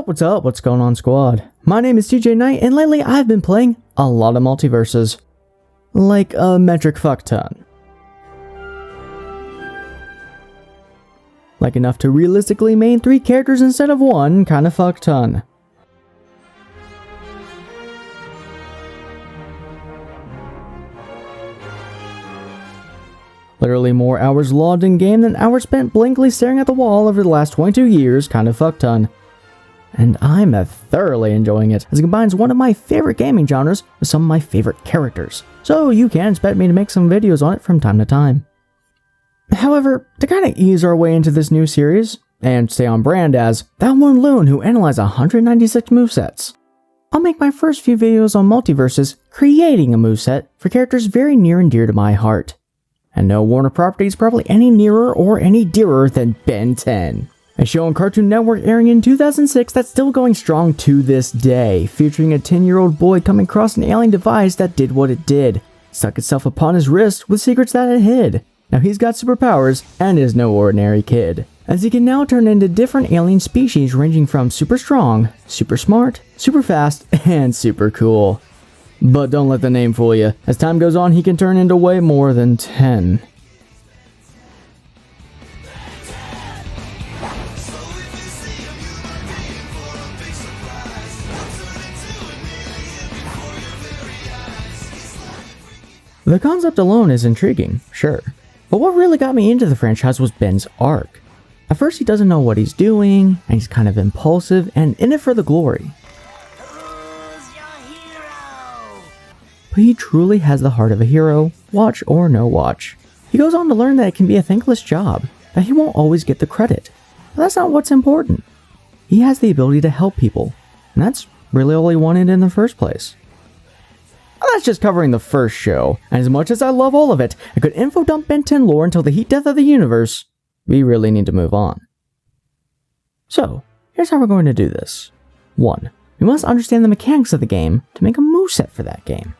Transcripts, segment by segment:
What's going on, squad? My name is TJ Knight, and lately I've been playing a lot of multiverses. Like a metric fuck ton. Like enough to realistically main 3 characters instead of 1 kind of fuck ton. Literally more hours logged in game than hours spent blankly staring at the wall over the last 22 years kind of fuck ton. And I'm thoroughly enjoying it, as it combines one of my favorite gaming genres with some of my favorite characters, so you can expect me to make some videos on it from time to time. However, to kind of ease our way into this new series, and stay on brand as that one loon who analyzed 196 movesets, I'll make my first few videos on multiverses creating a moveset for characters very near and dear to my heart. And no Warner property is probably any nearer or any dearer than Ben 10. A show on Cartoon Network airing in 2006 that's still going strong to this day, featuring a 10-year-old boy coming across an alien device that did what it did, stuck itself upon his wrist with secrets that it hid. Now he's got superpowers and is no ordinary kid, as he can now turn into different alien species ranging from super strong, super smart, super fast, and super cool. But don't let the name fool you. As time goes on, he can turn into way more than 10. The concept alone is intriguing, sure. But what really got me into the franchise was Ben's arc. At first he doesn't know what he's doing, and he's kind of impulsive and in it for the glory. But he truly has the heart of a hero, watch or no watch. He goes on to learn that it can be a thankless job, that he won't always get the credit. But that's not what's important. He has the ability to help people, and that's really all he wanted in the first place. Well, that's just covering the first show, and as much as I love all of it, I could info dump Ben 10 lore until the heat death of the universe. We really need to move on. So, here's how we're going to do this. 1. We must understand the mechanics of the game to make a moveset for that game.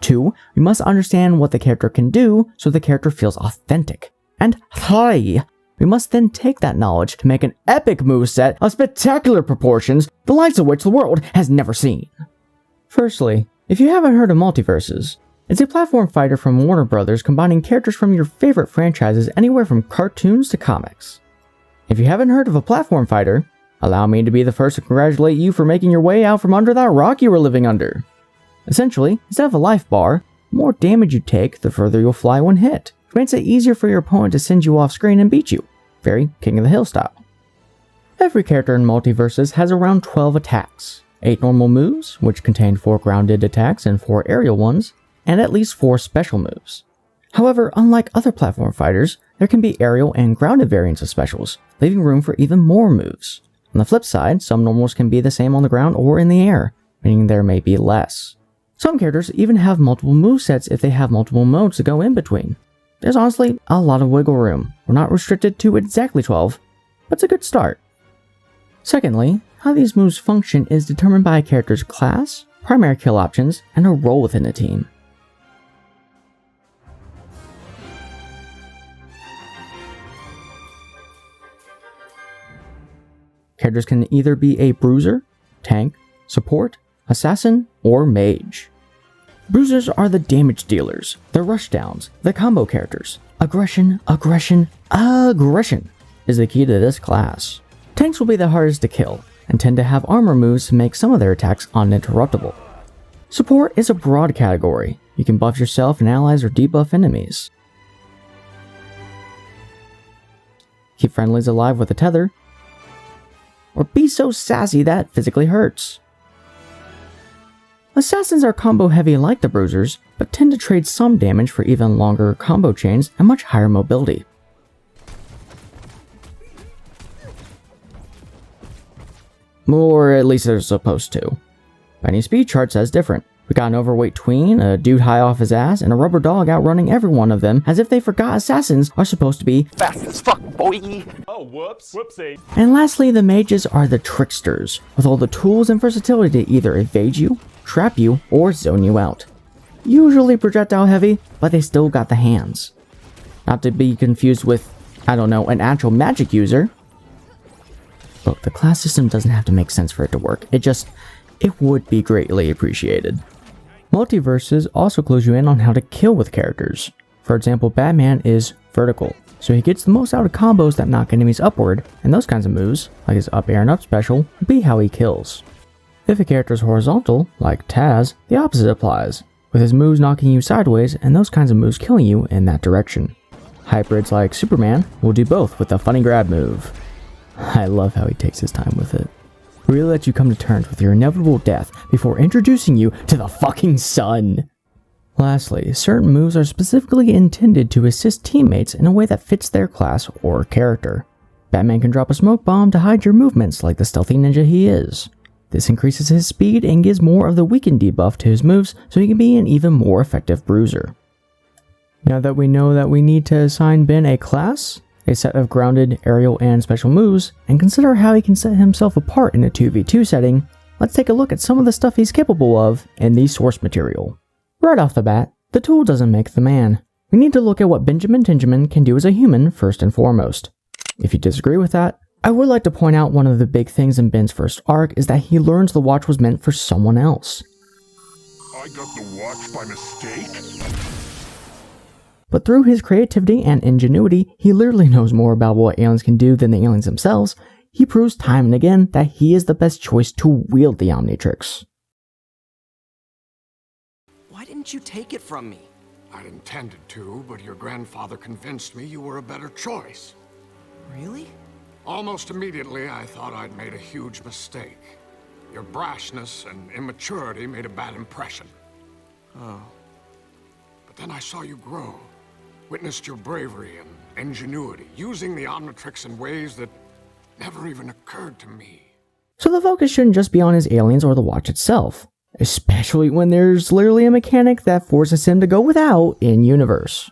2. We must understand what the character can do so the character feels authentic. And 3. We must then take that knowledge to make an epic moveset of spectacular proportions, the likes of which the world has never seen. Firstly, if you haven't heard of Multiversus, it's a platform fighter from Warner Brothers combining characters from your favorite franchises anywhere from cartoons to comics. If you haven't heard of a platform fighter, allow me to be the first to congratulate you for making your way out from under that rock you were living under. Essentially, instead of a life bar, the more damage you take, the further you'll fly when hit, which makes it easier for your opponent to send you off screen and beat you, very King of the Hill style. Every character in Multiversus has around 12 attacks. 8 normal moves, which contain 4 grounded attacks and 4 aerial ones, and at least 4 special moves. However, unlike other platform fighters, there can be aerial and grounded variants of specials, leaving room for even more moves. On the flip side, some normals can be the same on the ground or in the air, meaning there may be less. Some characters even have multiple movesets if they have multiple modes to go in between. There's honestly a lot of wiggle room. We're not restricted to exactly 12, but it's a good start. Secondly, how these moves function is determined by a character's class, primary kill options, and a role within the team. Characters can either be a bruiser, tank, support, assassin, or mage. Bruisers are the damage dealers, the rushdowns, the combo characters. Aggression is the key to this class. Tanks will be the hardest to kill, and tend to have armor moves to make some of their attacks uninterruptible. Support is a broad category. You can buff yourself and allies or debuff enemies. Keep friendlies alive with a tether, or be so sassy that it physically hurts. Assassins are combo heavy like the bruisers, but tend to trade some damage for even longer combo chains and much higher mobility. Or at least they're supposed to. Any speed chart says different. We got an overweight tween, a dude high off his ass, and a rubber dog outrunning every one of them as if they forgot assassins are supposed to be fast as fuck, boy! Oh, whoops. Whoopsie. And lastly, the mages are the tricksters, with all the tools and versatility to either evade you, trap you, or zone you out. Usually projectile heavy, but they still got the hands. Not to be confused with, I don't know, an actual magic user. Look, the class system doesn't have to make sense for it to work. It would be greatly appreciated. Multiverses also clues you in on how to kill with characters. For example, Batman is vertical, so he gets the most out of combos that knock enemies upward, and those kinds of moves, like his up air and up special, will be how he kills. If a character is horizontal, like Taz, the opposite applies, with his moves knocking you sideways and those kinds of moves killing you in that direction. Hybrids like Superman will do both with the funny grab move. I love how he takes his time with it. Really lets you come to terms with your inevitable death before introducing you to the fucking sun. Lastly, certain moves are specifically intended to assist teammates in a way that fits their class or character. Batman can drop a smoke bomb to hide your movements like the stealthy ninja he is. This increases his speed and gives more of the weaken debuff to his moves so he can be an even more effective bruiser. Now that we know that we need to assign Ben a class, a set of grounded, aerial, and special moves, and consider how he can set himself apart in a 2v2 setting, let's take a look at some of the stuff he's capable of in the source material. Right off the bat, the tool doesn't make the man. We need to look at what Benjamin Tinjamin can do as a human first and foremost. If you disagree with that, I would like to point out one of the big things in Ben's first arc is that he learns the watch was meant for someone else. I got the watch by mistake? But through his creativity and ingenuity, he literally knows more about what aliens can do than the aliens themselves. He proves time and again that he is the best choice to wield the Omnitrix. Why didn't you take it from me? I'd intended to, but your grandfather convinced me you were a better choice. Really? Almost immediately, I thought I'd made a huge mistake. Your brashness and immaturity made a bad impression. Oh. But then I saw you grow. Witnessed your bravery and ingenuity, using the Omnitrix in ways that never even occurred to me. So the focus shouldn't just be on his aliens or the watch itself, especially when there's literally a mechanic that forces him to go without in-universe.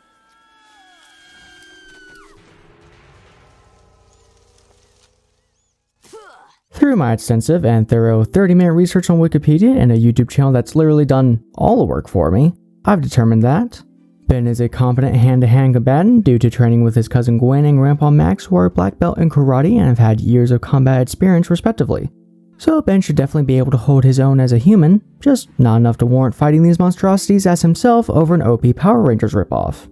Through my extensive and thorough 30-minute research on Wikipedia and a YouTube channel that's literally done all the work for me, I've determined that Ben is a competent hand-to-hand combatant due to training with his cousin Gwen and Grandpa Max, who are black belt in karate and have had years of combat experience respectively. So Ben should definitely be able to hold his own as a human, just not enough to warrant fighting these monstrosities as himself over an OP Power Rangers ripoff.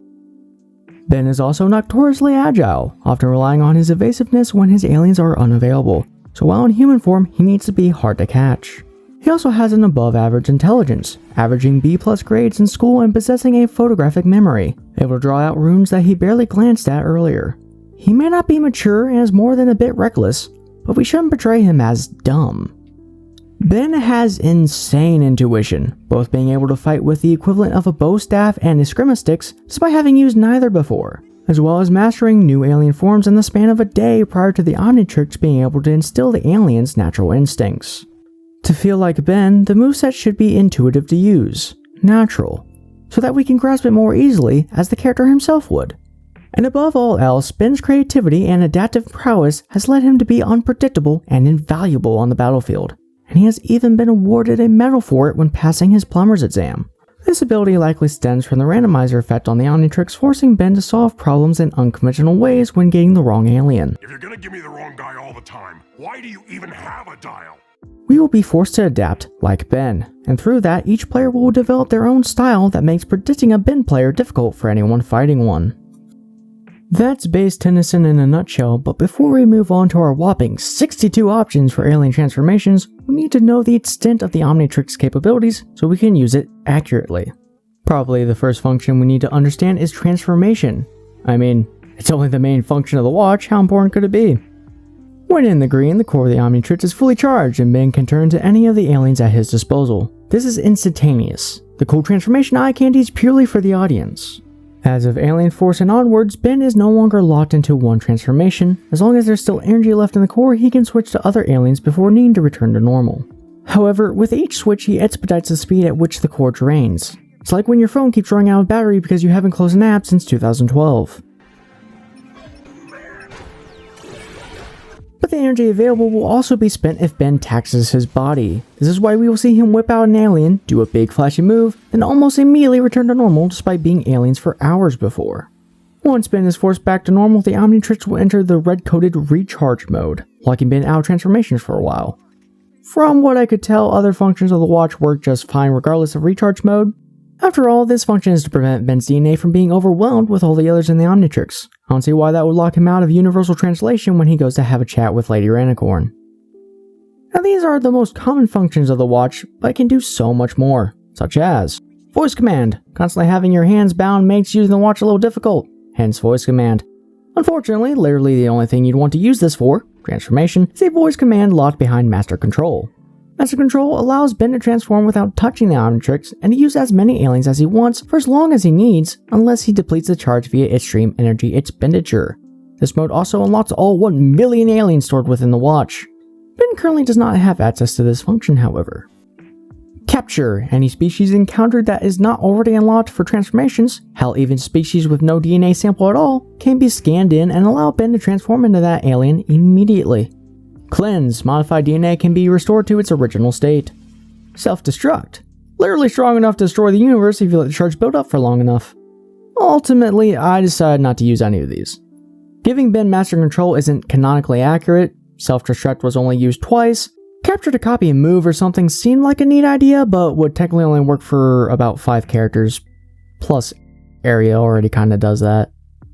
Ben is also notoriously agile, often relying on his evasiveness when his aliens are unavailable, so while in human form he needs to be hard to catch. He also has an above-average intelligence, averaging B+ grades in school and possessing a photographic memory, able to draw out runes that he barely glanced at earlier. He may not be mature and is more than a bit reckless, but we shouldn't portray him as dumb. Ben has insane intuition, both being able to fight with the equivalent of a bow staff and Eskrima sticks despite having used neither before, as well as mastering new alien forms in the span of a day prior to the Omnitrix being able to instill the alien's natural instincts. To feel like Ben, the moveset should be intuitive to use, natural, so that we can grasp it more easily as the character himself would. And above all else, Ben's creativity and adaptive prowess has led him to be unpredictable and invaluable on the battlefield, and he has even been awarded a medal for it when passing his plumber's exam. This ability likely stems from the randomizer effect on the Omnitrix, forcing Ben to solve problems in unconventional ways when getting the wrong alien. If you're gonna give me the wrong guy all the time, why do you even have a dial? We will be forced to adapt like Ben, and through that each player will develop their own style that makes predicting a Ben player difficult for anyone fighting one. That's base Tennyson in a nutshell, but before we move on to our whopping 62 options for alien transformations, we need to know the extent of the Omnitrix capabilities so we can use it accurately. Probably the first function we need to understand is transformation. I mean, it's only the main function of the watch, how important could it be? When in the green, the core of the Omnitrix is fully charged and Ben can turn to any of the aliens at his disposal. This is instantaneous. The cool transformation eye candy is purely for the audience. As of Alien Force and onwards, Ben is no longer locked into one transformation. As long as there's still energy left in the core, he can switch to other aliens before needing to return to normal. However, with each switch, he expedites the speed at which the core drains. It's like when your phone keeps running out of battery because you haven't closed an app since 2012. But the energy available will also be spent if Ben taxes his body. This is why we will see him whip out an alien, do a big flashy move, then almost immediately return to normal despite being aliens for hours before. Once Ben is forced back to normal, the Omnitrix will enter the red-coded recharge mode, locking Ben out of transformations for a while. From what I could tell, other functions of the watch work just fine regardless of recharge mode. After all, this function is to prevent Ben's DNA from being overwhelmed with all the others in the Omnitrix. I don't see why that would lock him out of universal translation when he goes to have a chat with Lady Ranicorn. Now these are the most common functions of the watch, but it can do so much more, such as voice command. Constantly having your hands bound makes using the watch a little difficult, hence voice command. Unfortunately, literally the only thing you'd want to use this for, transformation, is a voice command locked behind Master Control. Master Control allows Ben to transform without touching the Omnitrix and to use as many aliens as he wants for as long as he needs, unless he depletes the charge via extreme energy expenditure. This mode also unlocks all 1 million aliens stored within the watch. Ben currently does not have access to this function, however. Capture. Any species encountered that is not already unlocked for transformations, hell even species with no DNA sample at all, can be scanned in and allow Ben to transform into that alien immediately. Cleanse. Modified DNA can be restored to its original state. Self-destruct. Literally strong enough to destroy the universe if you let the charge build up for long enough. Ultimately, I decided not to use any of these. Giving Ben Master Control isn't canonically accurate. Self-destruct was only used twice. Capture to copy and move or something seemed like a neat idea, but would technically only work for about 5 characters. Plus, Area already kinda does that.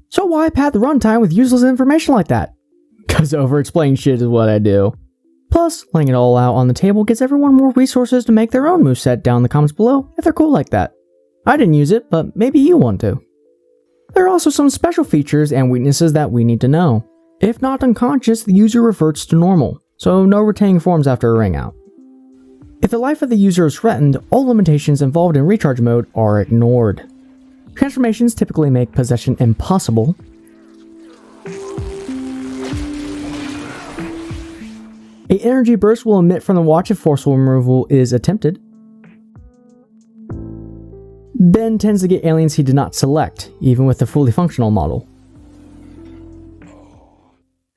So why pad the runtime with useless information like that? Cause over-explaining shit is what I do. Plus, laying it all out on the table gives everyone more resources to make their own moveset down in the comments below if they're cool like that. I didn't use it, but maybe you want to. There are also some special features and weaknesses that we need to know. If not unconscious, the user reverts to normal, so no retaining forms after a ring out. If the life of the user is threatened, all limitations involved in recharge mode are ignored. Transformations typically make possession impossible. An energy burst will emit from the watch if forceful removal is attempted. Ben tends to get aliens he did not select, even with the fully functional model.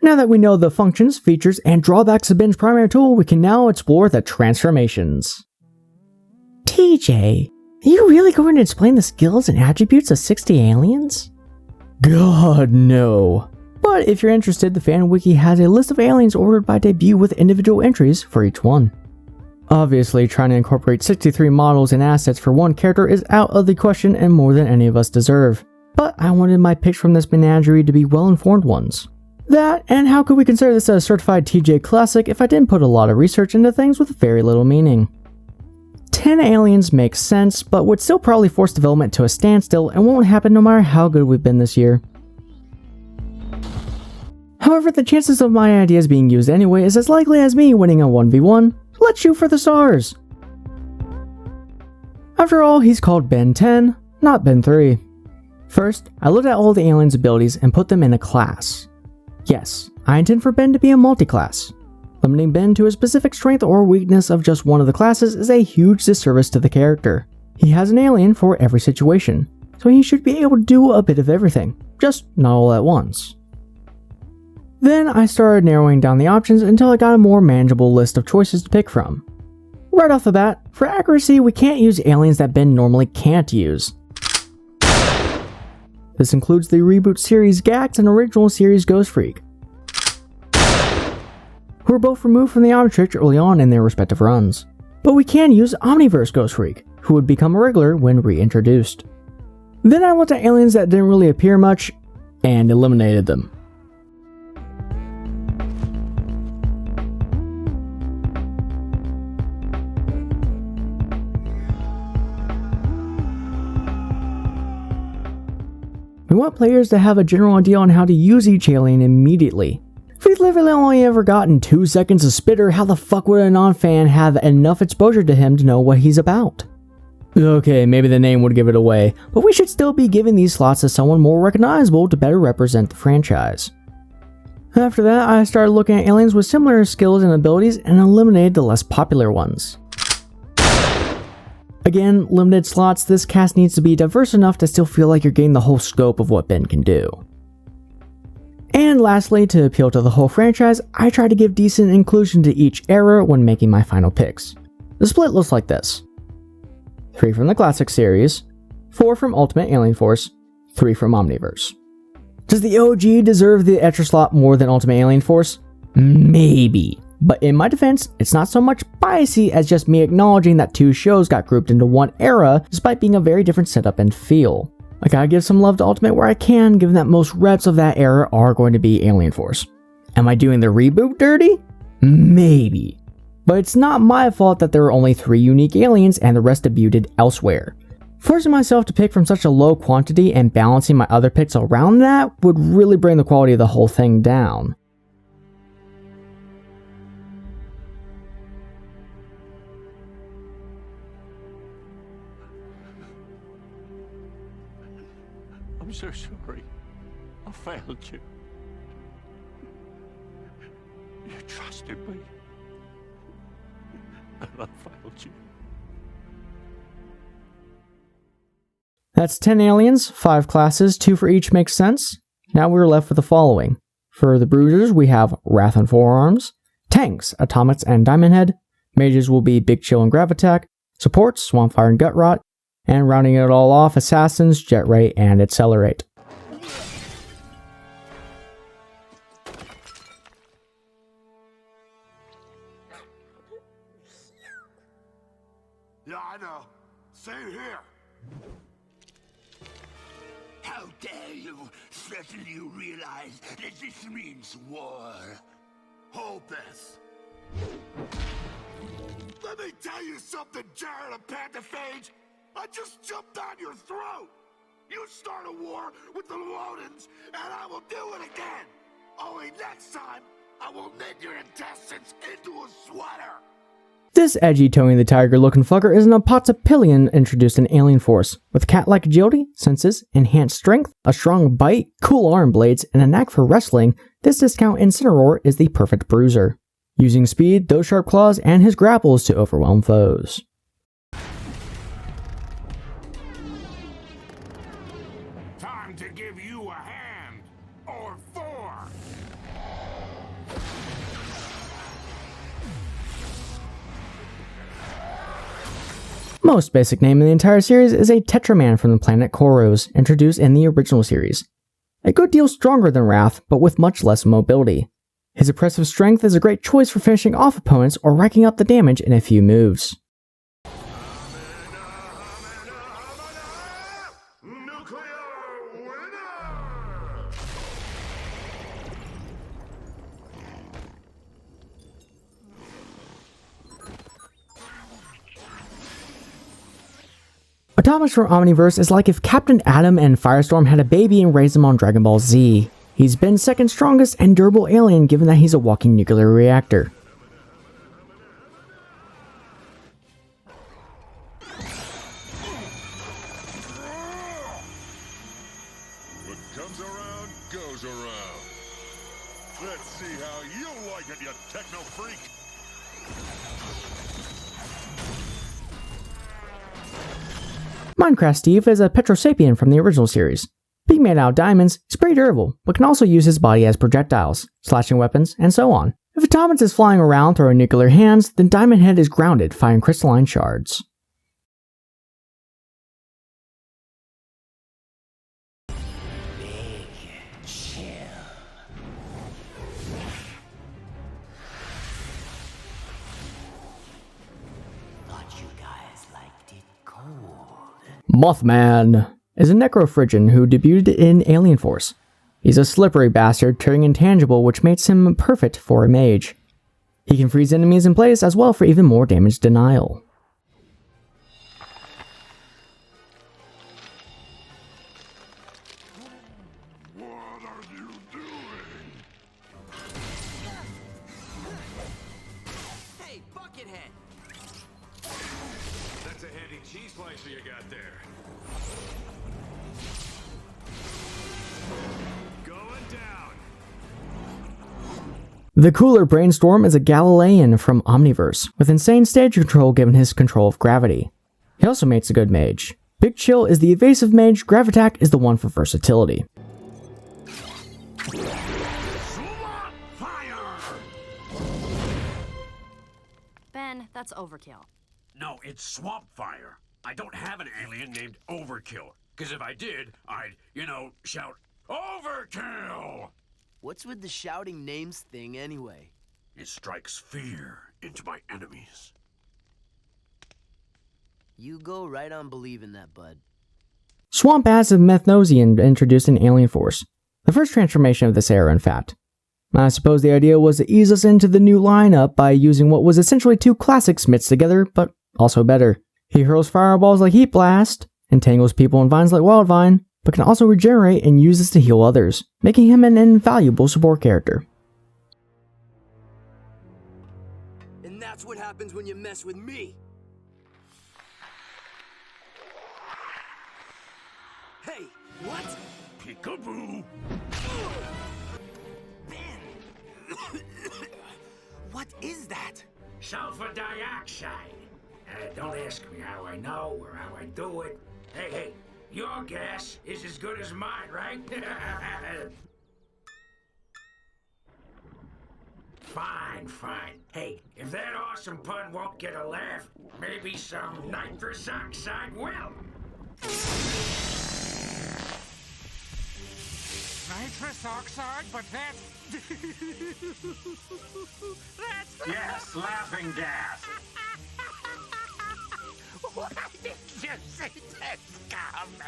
Now that we know the functions, features, and drawbacks of Ben's primary tool, we can now explore the transformations. TJ, are you really going to explain the skills and attributes of 60 aliens? God, no. But if you're interested, the fan wiki has a list of aliens ordered by debut with individual entries for each one. Obviously, trying to incorporate 63 models and assets for one character is out of the question and more than any of us deserve. But I wanted my picks from this menagerie to be well-informed ones. That, and how could we consider this a certified TJ classic if I didn't put a lot of research into things with very little meaning? 10 aliens makes sense, but would still probably force development to a standstill and won't happen no matter how good we've been this year. However, the chances of my ideas being used anyway is as likely as me winning a 1v1. Let's shoot for the stars! After all, he's called Ben 10, not Ben 3. First, I looked at all the aliens' abilities and put them in a class. Yes, I intend for Ben to be a multi-class. Limiting Ben to a specific strength or weakness of just one of the classes is a huge disservice to the character. He has an alien for every situation, so he should be able to do a bit of everything, just not all at once. Then I started narrowing down the options until I got a more manageable list of choices to pick from. Right off the bat, for accuracy, we can't use aliens that Ben normally can't use. This includes the reboot series Gax and original series Ghost Freak, who were both removed from the Omnitrix early on in their respective runs. But we can use Omniverse Ghost Freak, who would become a regular when reintroduced. Then I looked at aliens that didn't really appear much, and eliminated them. We want players to have a general idea on how to use each alien immediately. If we've literally only ever gotten 2 seconds of Spitter, how the fuck would a non-fan have enough exposure to him to know what he's about? Okay, maybe the name would give it away, but we should still be giving these slots to someone more recognizable to better represent the franchise. After that, I started looking at aliens with similar skills and abilities and eliminated the less popular ones. Again, limited slots, this cast needs to be diverse enough to still feel like you're getting the whole scope of what Ben can do. And lastly, to appeal to the whole franchise, I tried to give decent inclusion to each era when making my final picks. The split looks like this: 3 from the classic series, 4 from Ultimate Alien Force, 3 from Omniverse. Does the OG deserve the extra slot more than Ultimate Alien Force? Maybe. But in my defense, it's not so much biasy as just me acknowledging that two shows got grouped into one era despite being a very different setup and feel. I gotta give some love to Ultimate where I can, given that most reps of that era are going to be Alien Force. Am I doing the reboot dirty? Maybe. But it's not my fault that there are only 3 unique aliens and the rest debuted elsewhere. Forcing myself to pick from such a low quantity and balancing my other picks around that would really bring the quality of the whole thing down. I'm so sorry. I failed you. You trusted me. And I failed you. That's 10 aliens, 5 classes, 2 for each makes sense. Now we're left with the following. For the Bruisers, we have Wrath and Fourarms. Tanks, Atomics and Diamond Head. Mages will be Big Chill and Gravitack. Supports, Swampfire and Gutrot. And rounding it all off, Assassins, Jet Ray, and Accelerate. Yeah, I know. Same here. How dare you! Certainly you realize that this means war. Hold this. Let me tell you something, Jared of Pantophage. I just jumped down your throat. You start a war with the Lodans, and I will do it again. Only next time, I will knit your intestines into a sweater. This edgy Tony the Tiger looking fucker is an Apotopillion introduced in Alien Force. With cat-like agility, senses, enhanced strength, a strong bite, cool arm blades, and a knack for wrestling, this discount Incineroar is the perfect bruiser. Using speed, those sharp claws, and his grapples to overwhelm foes. Time to give you a hand. Or 4. Most basic name in the entire series is a Tetraman from the planet Koros, introduced in the original series. A good deal stronger than Wrath, but with much less mobility. His oppressive strength is a great choice for finishing off opponents or racking up the damage in a few moves. Atomics from Omniverse is like if Captain Atom and Firestorm had a baby and raised him on Dragon Ball Z. He's been second strongest and durable alien given that he's a walking nuclear reactor. What comes around, goes around. Let's see how you like it, you techno freak. Minecraft Steve is a Petrosapien from the original series. Being made out of diamonds, he's pretty durable, but can also use his body as projectiles, slashing weapons, and so on. If Atomics is flying around throwing nuclear hands, then Diamond Head is grounded, firing crystalline shards. Mothman is a necrophrygian who debuted in Alien Force. He's a slippery bastard, turning intangible, which makes him perfect for a mage. He can freeze enemies in place as well for even more damage denial. What are you doing? Hey, Buckethead! That's a handy cheese slicer you got there. Going down. The cooler Brainstorm is a Galilean from Omniverse, with insane stage control given his control of gravity. He also makes a good mage. Big Chill is the evasive mage, Gravitack is the one for versatility. Ben, that's overkill. No, it's swamp fire. I don't have an alien named Overkill. Because if I did, I'd, shout Overkill! What's with the shouting names thing anyway? It strikes fear into my enemies. You go right on believing that, bud. Swamp Ass of Methnosian introduced an alien force. The first transformation of this era, in fact. I suppose the idea was to ease us into the new lineup by using what was essentially two classics mixed together, but also better. He hurls fireballs like Heat Blast, entangles people in vines like Wildvine, but can also regenerate and use this to heal others, making him an invaluable support character. And that's what happens when you mess with me. Hey, what? Peekaboo! What is that? Sulfur dioxide. Don't ask me how I know or how I do it. Hey, your guess is as good as mine, right? Fine. Hey, if that awesome pun won't get a laugh, maybe some nitrous oxide will. Nitrous oxide, but that's... Yes, laughing gas. Why did you say this coming?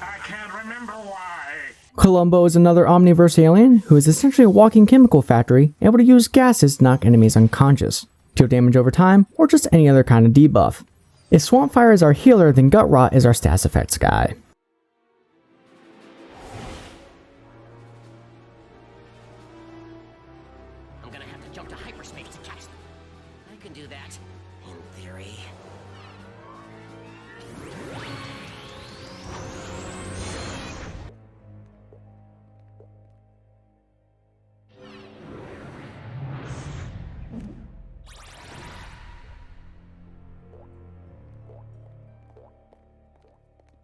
I can't remember why. Columbo is another Omniverse alien who is essentially a walking chemical factory, able to use gases to knock enemies unconscious, deal damage over time, or just any other kind of debuff. If Swampfire is our healer, then Gut Rot is our stats effects guy. I'm gonna have to jump to hyperspace to catch them. I can do that, in theory.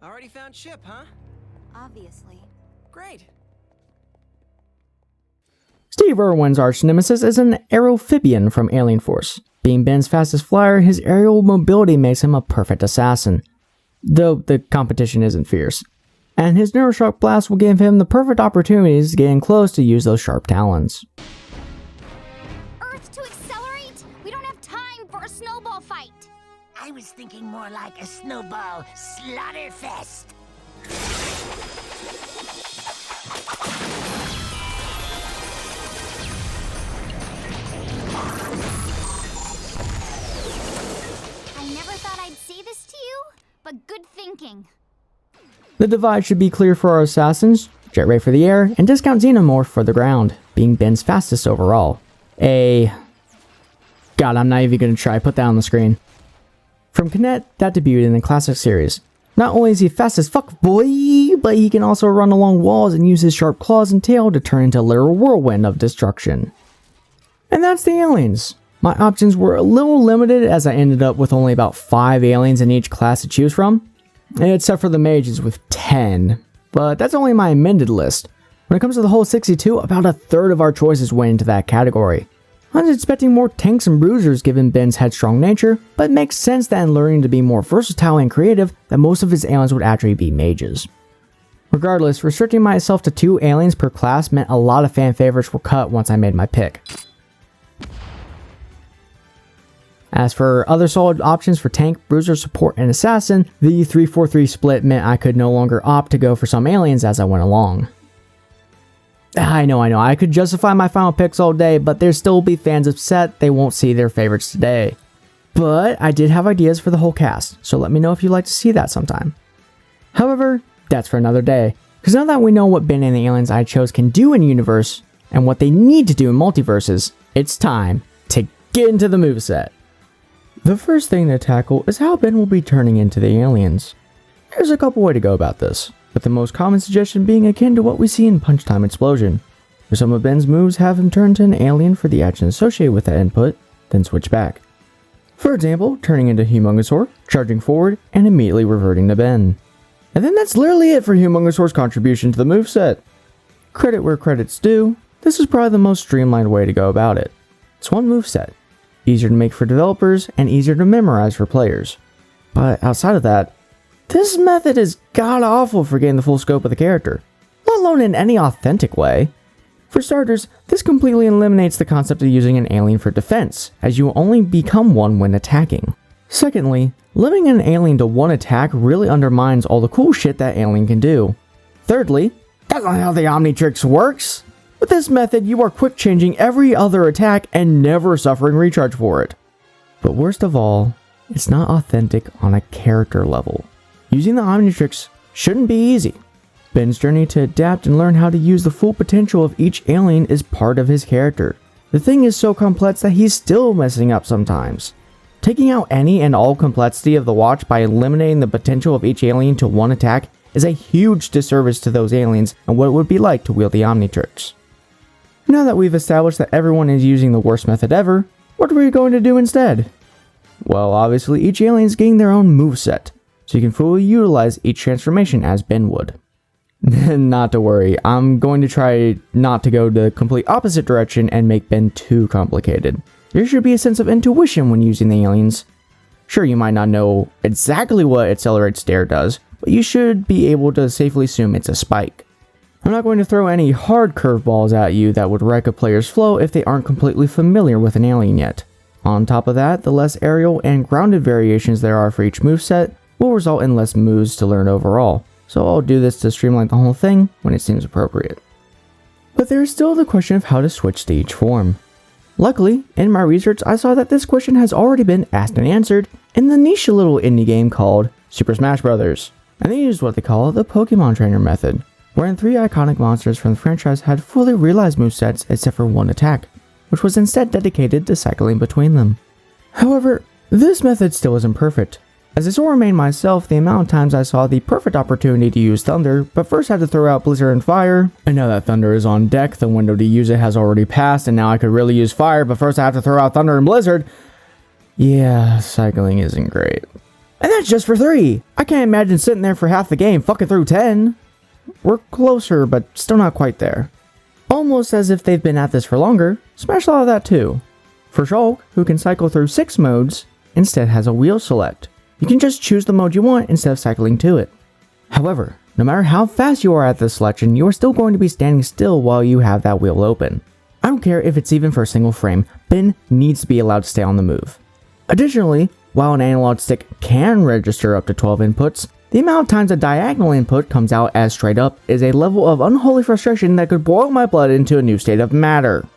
Already found ship, huh? Obviously. Great. Steve Irwin's arch nemesis is an Aerophibian from Alien Force. Being Ben's fastest flyer, his aerial mobility makes him a perfect assassin, though the competition isn't fierce. And his Neuroshock Blast will give him the perfect opportunities to get in close to use those sharp talons. Earth to accelerate? We don't have time for a snowball fight. I was thinking more like a snowball slaughterfest. I never thought I'd say this to you, but good thinking. The divide should be clear for our assassins, Jet Ray for the air, and Discount Xenomorph for the ground, being Ben's fastest overall. God, I'm not even going to try, put that on the screen. From Kinet, that debuted in the classic series. Not only is he fast as fuck, boy, but he can also run along walls and use his sharp claws and tail to turn into a literal whirlwind of destruction. And that's the aliens. My options were a little limited as I ended up with only about 5 aliens in each class to choose from, except for the mages with 10. But that's only my amended list. When it comes to the whole 62, about a third of our choices went into that category. I was expecting more tanks and bruisers given Ben's headstrong nature, but it makes sense that in learning to be more versatile and creative, that most of his aliens would actually be mages. Regardless, restricting myself to 2 aliens per class meant a lot of fan favorites were cut once I made my pick. As for other solid options for tank, bruiser, support, and assassin, the 3-4-3 split meant I could no longer opt to go for some aliens as I went along. I know, I could justify my final picks all day, but there still be fans upset they won't see their favorites today. But I did have ideas for the whole cast, so let me know if you'd like to see that sometime. However, that's for another day, because now that we know what Ben and the aliens I chose can do in universe, and what they need to do in multiverses, it's time to get into the moveset. The first thing to tackle is how Ben will be turning into the aliens. There's a couple ways to go about this, with the most common suggestion being akin to what we see in Punch Time Explosion, where some of Ben's moves have him turn to an alien for the action associated with that input, then switch back. For example, turning into Humongosaur, charging forward, and immediately reverting to Ben. And then that's literally it for Humongosaur's contribution to the moveset. Credit where credit's due, this is probably the most streamlined way to go about it. It's one moveset, easier to make for developers and easier to memorize for players. But outside of that, this method is god-awful for getting the full scope of the character. alone in any authentic way. For starters, this completely eliminates the concept of using an alien for defense, as you only become one when attacking. Secondly, limiting an alien to one attack really undermines all the cool shit that alien can do. Thirdly, that's not how the Omnitrix works! With this method, you are quick changing every other attack and never suffering recharge for it. But worst of all, it's not authentic on a character level. Using the Omnitrix shouldn't be easy. Ben's journey to adapt and learn how to use the full potential of each alien is part of his character. The thing is so complex that he's still messing up sometimes. Taking out any and all complexity of the watch by eliminating the potential of each alien to one attack is a huge disservice to those aliens and what it would be like to wield the Omnitrix. Now that we've established that everyone is using the worst method ever, what are we going to do instead? Well, obviously each alien is getting their own moveset, so you can fully utilize each transformation as Ben would. Not to worry, I'm going to try not to go the complete opposite direction and make Ben too complicated. There should be a sense of intuition when using the aliens. Sure, you might not know exactly what Accelerate Stare does, but you should be able to safely assume it's a spike. I'm not going to throw any hard curveballs at you that would wreck a player's flow if they aren't completely familiar with an alien yet. On top of that, the less aerial and grounded variations there are for each moveset will result in less moves to learn overall, so I'll do this to streamline the whole thing when it seems appropriate. But there is still the question of how to switch to each form. Luckily, in my research I saw that this question has already been asked and answered in the niche little indie game called Super Smash Bros. And they used what they call the Pokemon Trainer method, wherein 3 iconic monsters from the franchise had fully realized movesets except for one attack, which was instead dedicated to cycling between them. However, this method still isn't perfect. As a sore main myself, the amount of times I saw the perfect opportunity to use Thunder, but first had to throw out Blizzard and Fire, and now that Thunder is on deck, the window to use it has already passed, and now I could really use Fire, but first I have to throw out Thunder and Blizzard. Yeah, cycling isn't great. And that's just for 3! I can't imagine sitting there for half the game fucking through 10! We're closer, but still not quite there. Almost as if they've been at this for longer, Smash thought of that too. For Shulk, who can cycle through 6 modes, instead has a wheel select. You can just choose the mode you want instead of cycling to it. However, no matter how fast you are at this selection, you are still going to be standing still while you have that wheel open. I don't care if it's even for a single frame, Ben needs to be allowed to stay on the move. Additionally, while an analog stick can register up to 12 inputs, the amount of times a diagonal input comes out as straight up is a level of unholy frustration that could boil my blood into a new state of matter.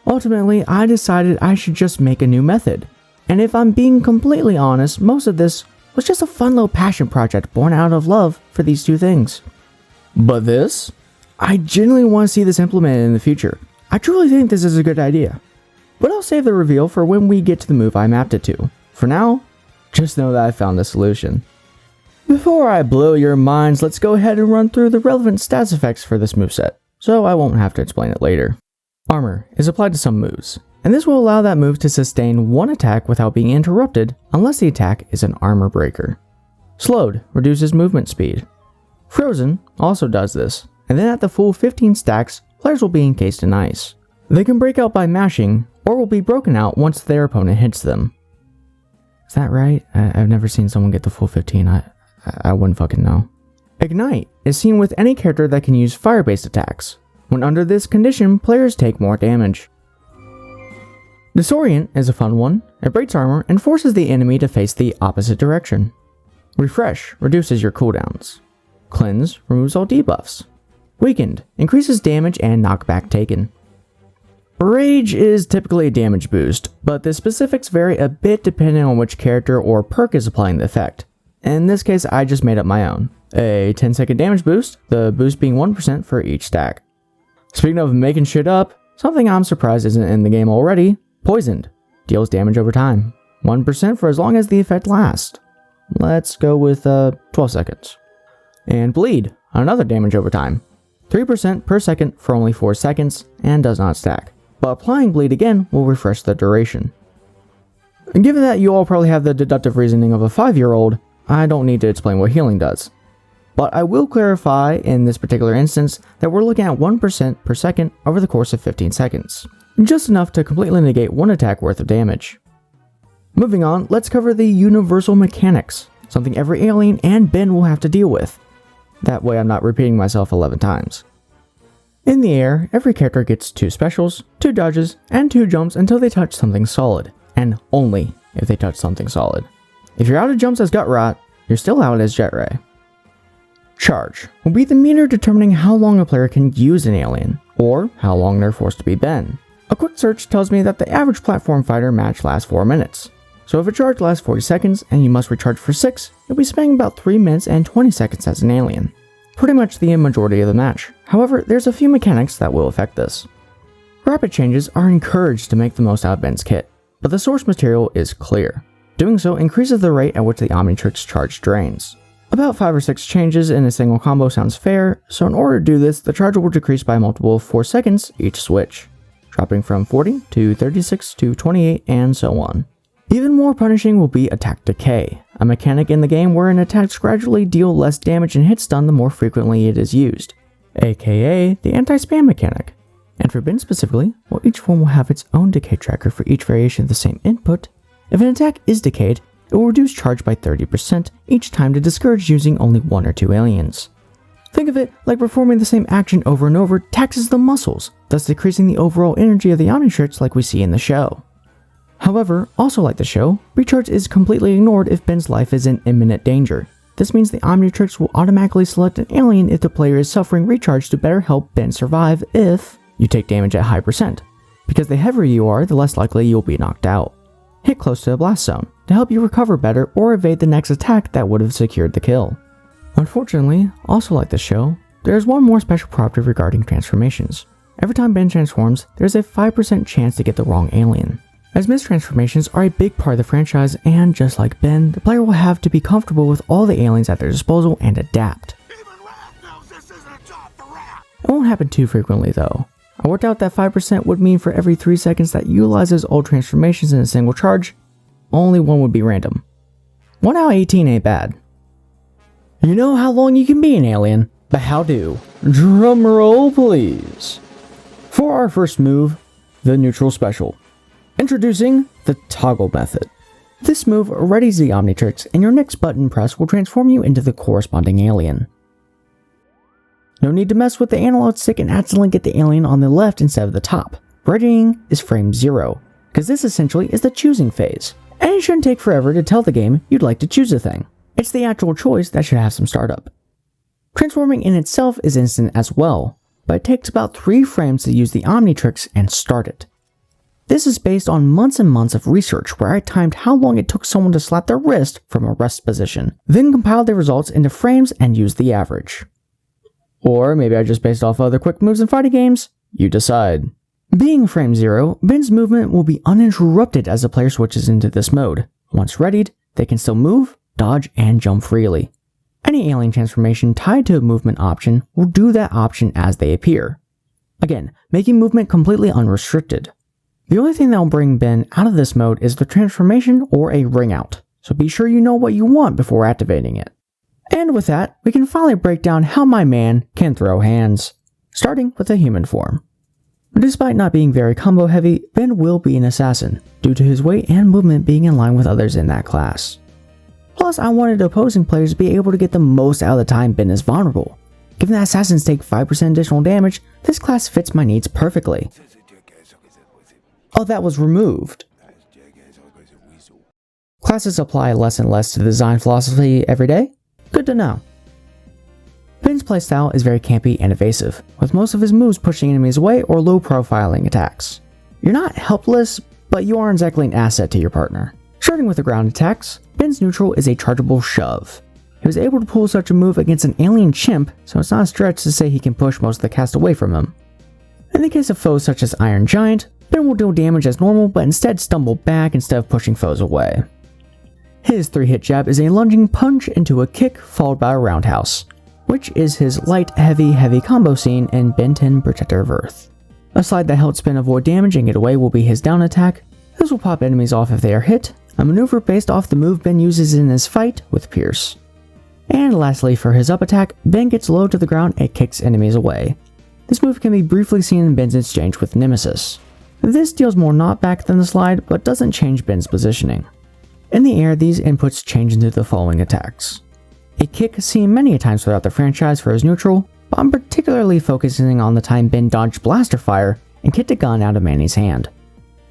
Ultimately, I decided I should just make a new method. And if I'm being completely honest, most of this was just a fun little passion project born out of love for these two things. But this? I genuinely want to see this implemented in the future. I truly think this is a good idea. But I'll save the reveal for when we get to the move I mapped it to. For now, just know that I found the solution. Before I blow your minds, let's go ahead and run through the relevant stats effects for this moveset, so I won't have to explain it later. Armor is applied to some moves, and this will allow that move to sustain one attack without being interrupted unless the attack is an armor breaker. Slowed reduces movement speed. Frozen also does this, and then at the full 15 stacks, players will be encased in ice. They can break out by mashing, or will be broken out once their opponent hits them. Is that right? I've never seen someone get the full 15, I wouldn't fucking know. Ignite is seen with any character that can use fire-based attacks. When under this condition, players take more damage. Disorient is a fun one. It breaks armor and forces the enemy to face the opposite direction. Refresh reduces your cooldowns. Cleanse removes all debuffs. Weakened increases damage and knockback taken. Rage is typically a damage boost, but the specifics vary a bit depending on which character or perk is applying the effect. In this case, I just made up my own. A 10-second damage boost, the boost being 1% for each stack. Speaking of making shit up, something I'm surprised isn't in the game already, Poisoned deals damage over time. 1% for as long as the effect lasts. Let's go with 12 seconds. And Bleed, another damage over time. 3% per second for only 4 seconds, and does not stack. But applying Bleed again will refresh the duration. And given that you all probably have the deductive reasoning of a 5-year-old, I don't need to explain what healing does. But I will clarify in this particular instance that we're looking at 1% per second over the course of 15 seconds. Just enough to completely negate one attack worth of damage. Moving on, let's cover the universal mechanics, something every alien and Ben will have to deal with. That way I'm not repeating myself 11 times. In the air, every character gets 2 specials, 2 dodges, and 2 jumps until they touch something solid, and only if they touch something solid. If you're out of jumps as Gut Rot, you're still out as Jet Ray. Charge will be the meter determining how long a player can use an alien, or how long they're forced to be Ben. A quick search tells me that the average platform fighter match lasts 4 minutes. So if a charge lasts 40 seconds and you must recharge for 6, you'll be spending about 3 minutes and 20 seconds as an alien. Pretty much the majority of the match. However, there's a few mechanics that will affect this. Rapid changes are encouraged to make the most out of Ben's kit, but the source material is clear. Doing so increases the rate at which the Omnitrix charge drains. About 5 or 6 changes in a single combo sounds fair, so in order to do this, the charge will decrease by a multiple of 4 seconds each switch, dropping from 40 to 36 to 28 and so on. Even more punishing will be Attack Decay, a mechanic in the game wherein attacks gradually deal less damage and hit stun the more frequently it is used, aka the anti-spam mechanic. And for Ben specifically, while each form will have its own decay tracker for each variation of the same input, if an attack is decayed, it will reduce charge by 30% each time to discourage using only 1 or 2 aliens. Think of it like performing the same action over and over taxes the muscles, thus decreasing the overall energy of the Omnitrix like we see in the show. However, also like the show, recharge is completely ignored if Ben's life is in imminent danger. This means the Omnitrix will automatically select an alien if the player is suffering recharge to better help Ben survive if you take damage at high percent, because the heavier you are, the less likely you'll be knocked out. Hit close to the blast zone to help you recover better or evade the next attack that would have secured the kill. Unfortunately, also like the show, there is one more special property regarding transformations. Every time Ben transforms, there is a 5% chance to get the wrong alien. As mistransformations are a big part of the franchise, and just like Ben, the player will have to be comfortable with all the aliens at their disposal and adapt. It won't happen too frequently though. I worked out that 5% would mean for every 3 seconds that utilizes all transformations in a single charge, only 1 would be random. 1 out of 18 ain't bad. You know how long you can be an alien, but how do? Drum roll please. For our first move, the neutral special. Introducing the toggle method. This move readies the Omnitrix and your next button press will transform you into the corresponding alien. No need to mess with the analog stick and accidentally get the alien on the left instead of the top. Readying is frame 0, because this essentially is the choosing phase, and it shouldn't take forever to tell the game you'd like to choose a thing. It's the actual choice that should have some startup. Transforming in itself is instant as well, but it takes about 3 frames to use the Omnitrix and start it. This is based on months and months of research where I timed how long it took someone to slap their wrist from a rest position, then compiled the results into frames and used the average. Or maybe I just based off other quick moves in fighting games? You decide. Being frame 0, Ben's movement will be uninterrupted as the player switches into this mode. Once readied, they can still move, dodge, and jump freely. Any alien transformation tied to a movement option will do that option as they appear. Again, making movement completely unrestricted. The only thing that will bring Ben out of this mode is the transformation or a ring out, so be sure you know what you want before activating it. And with that, we can finally break down how my man can throw hands, starting with a human form. Despite not being very combo heavy, Ben will be an assassin, due to his weight and movement being in line with others in that class. Plus, I wanted opposing players to be able to get the most out of the time Ben is vulnerable. Given that assassins take 5% additional damage, this class fits my needs perfectly. Oh, that was removed. Classes apply less and less to the design philosophy every day? Good to know. Ben's playstyle is very campy and evasive, with most of his moves pushing enemies away or low-profiling attacks. You're not helpless, but you aren't exactly an asset to your partner. Starting with the ground attacks, Ben's neutral is a chargeable shove. He was able to pull such a move against an alien chimp, so it's not a stretch to say he can push most of the cast away from him. In the case of foes such as Iron Giant, Ben will deal damage as normal, but instead stumble back instead of pushing foes away. His 3-hit jab is a lunging punch into a kick followed by a roundhouse, which is his light, heavy combo scene in Ben 10 Protector of Earth. A slide that helps Ben avoid damage and get away will be his down attack. This will pop enemies off if they are hit, a maneuver based off the move Ben uses in his fight with Pierce. And lastly, for his up attack, Ben gets low to the ground and kicks enemies away. This move can be briefly seen in Ben's exchange with Nemesis. This deals more knockback than the slide, but doesn't change Ben's positioning. In the air, these inputs change into the following attacks. A kick seen many times throughout the franchise for his neutral, but I'm particularly focusing on the time Ben dodged blaster fire and kicked a gun out of Manny's hand.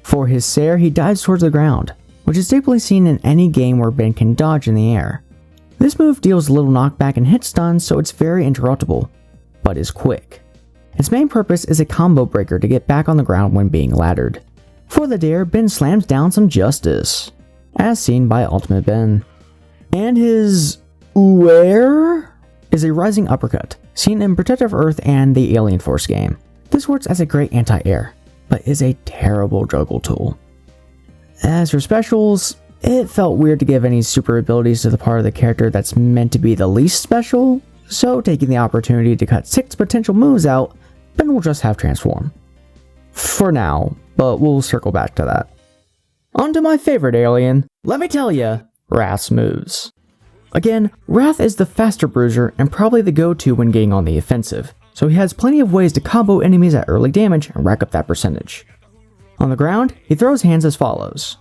For his Sair, he dives towards the ground, which is typically seen in any game where Ben can dodge in the air. This move deals little knockback and hit stun, so it's very interruptible, but is quick. Its main purpose is a combo breaker to get back on the ground when being laddered. For the dare, Ben slams down some justice, as seen by Ultimate Ben. And his Where is a rising uppercut, seen in Protective Earth and the Alien Force game. This works as a great anti-air, but is a terrible juggle tool. As for specials, it felt weird to give any super abilities to the part of the character that's meant to be the least special, so taking the opportunity to cut 6 potential moves out, Ben will just have transform. For now, but we'll circle back to that. On to my favorite alien, let me tell ya, Wrath's moves. Again, Wrath is the faster bruiser and probably the go-to when getting on the offensive, so he has plenty of ways to combo enemies at early damage and rack up that percentage. On the ground, he throws hands as follows.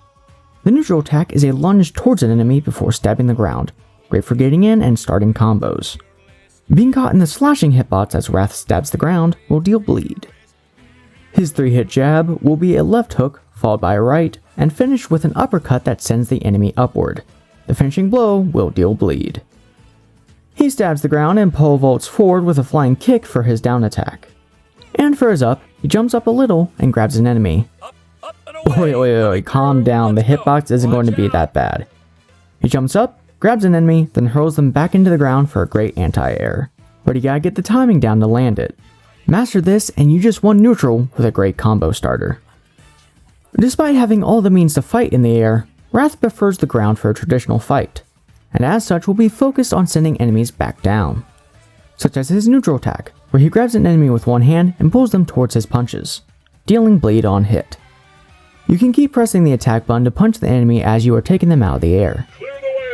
The neutral attack is a lunge towards an enemy before stabbing the ground, great for getting in and starting combos. Being caught in the slashing hitbox as Wrath stabs the ground will deal bleed. His 3-hit jab will be a left hook followed by a right and finish with an uppercut that sends the enemy upward. The finishing blow will deal bleed. He stabs the ground and pole vaults forward with a flying kick for his down attack. And for his up, he jumps up a little and grabs an enemy. Oi, calm down, the hitbox isn't going to be that bad. He jumps up, grabs an enemy, then hurls them back into the ground for a great anti-air. But you gotta get the timing down to land it. Master this and you just won neutral with a great combo starter. Despite having all the means to fight in the air, Wrath prefers the ground for a traditional fight, and as such will be focused on sending enemies back down. Such as his neutral attack, where he grabs an enemy with one hand and pulls them towards his punches, dealing bleed on hit. You can keep pressing the attack button to punch the enemy as you are taking them out of the air.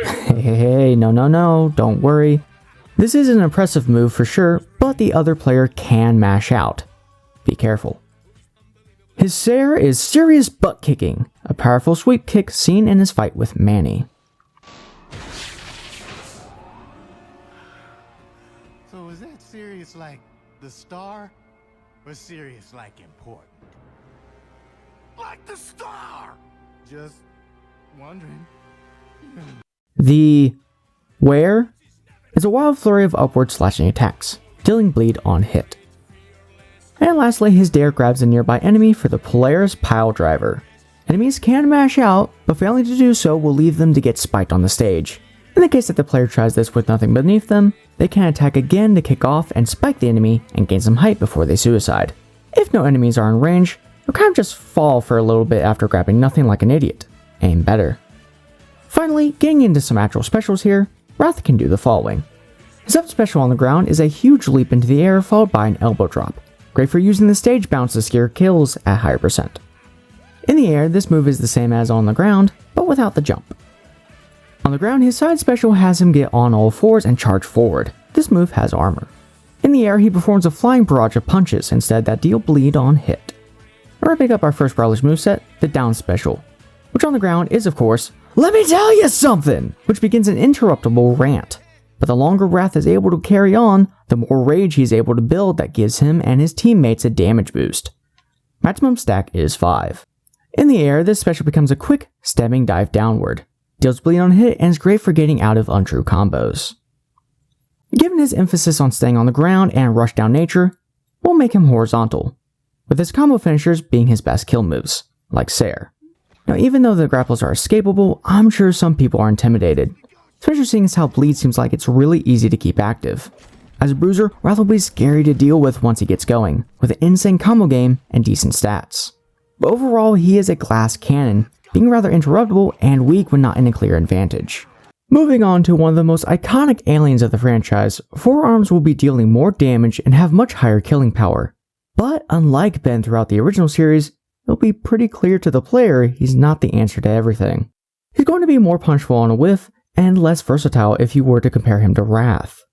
Hey, no, don't worry. This is an impressive move for sure, but the other player can mash out. Be careful. His Sair is serious butt kicking, a powerful sweep kick seen in his fight with Manny. So is that serious like the star, or serious like important? Like the star! Just wondering. The Where is a wild flurry of upward slashing attacks, dealing bleed on hit. And lastly, his dare grabs a nearby enemy for the Polaris Pile Driver. Enemies can mash out, but failing to do so will leave them to get spiked on the stage. In the case that the player tries this with nothing beneath them, they can attack again to kick off and spike the enemy and gain some height before they suicide. If no enemies are in range, they'll kind of just fall for a little bit after grabbing nothing like an idiot. Aim better. Finally, getting into some actual specials here, Wrath can do the following. His up special on the ground is a huge leap into the air followed by an elbow drop. Great for using the stage bounce to secure kills at higher percent. In the air, this move is the same as on the ground, but without the jump. On the ground, his side special has him get on all fours and charge forward. This move has armor. In the air, he performs a flying barrage of punches instead that deal bleed on hit. Wrapping up our first Brawler's moveset, the down special, which on the ground is of course, let me tell you something, which begins an interruptible rant. But the longer Wrath is able to carry on, the more rage he's able to build that gives him and his teammates a damage boost. Maximum stack is 5. In the air, this special becomes a quick, stabbing dive downward, deals bleed on hit, and is great for getting out of untrue combos. Given his emphasis on staying on the ground and rushdown nature, we'll make him horizontal, with his combo finishers being his best kill moves, like Sair. Now even though the grapples are escapable, I'm sure some people are intimidated, especially seeing as how bleed seems like it's really easy to keep active. As a bruiser, Wrath will be scary to deal with once he gets going, with an insane combo game and decent stats. But overall, he is a glass cannon, being rather interruptible and weak when not in a clear advantage. Moving on to one of the most iconic aliens of the franchise, Fourarms will be dealing more damage and have much higher killing power. But unlike Ben throughout the original series, it'll be pretty clear to the player he's not the answer to everything. He's going to be more punchful on a whiff, and less versatile if you were to compare him to Wrath.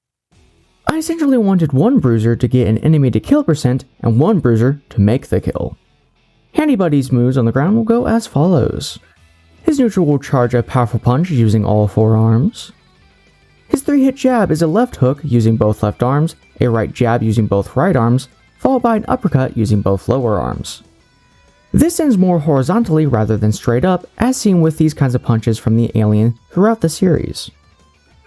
I essentially wanted one bruiser to get an enemy to kill percent, and one bruiser to make the kill. Handy Buddy's moves on the ground will go as follows. His neutral will charge a powerful punch using all 4 arms. His 3-hit jab is a left hook using both left arms, a right jab using both right arms, followed by an uppercut using both lower arms. This ends more horizontally rather than straight up, as seen with these kinds of punches from the alien throughout the series.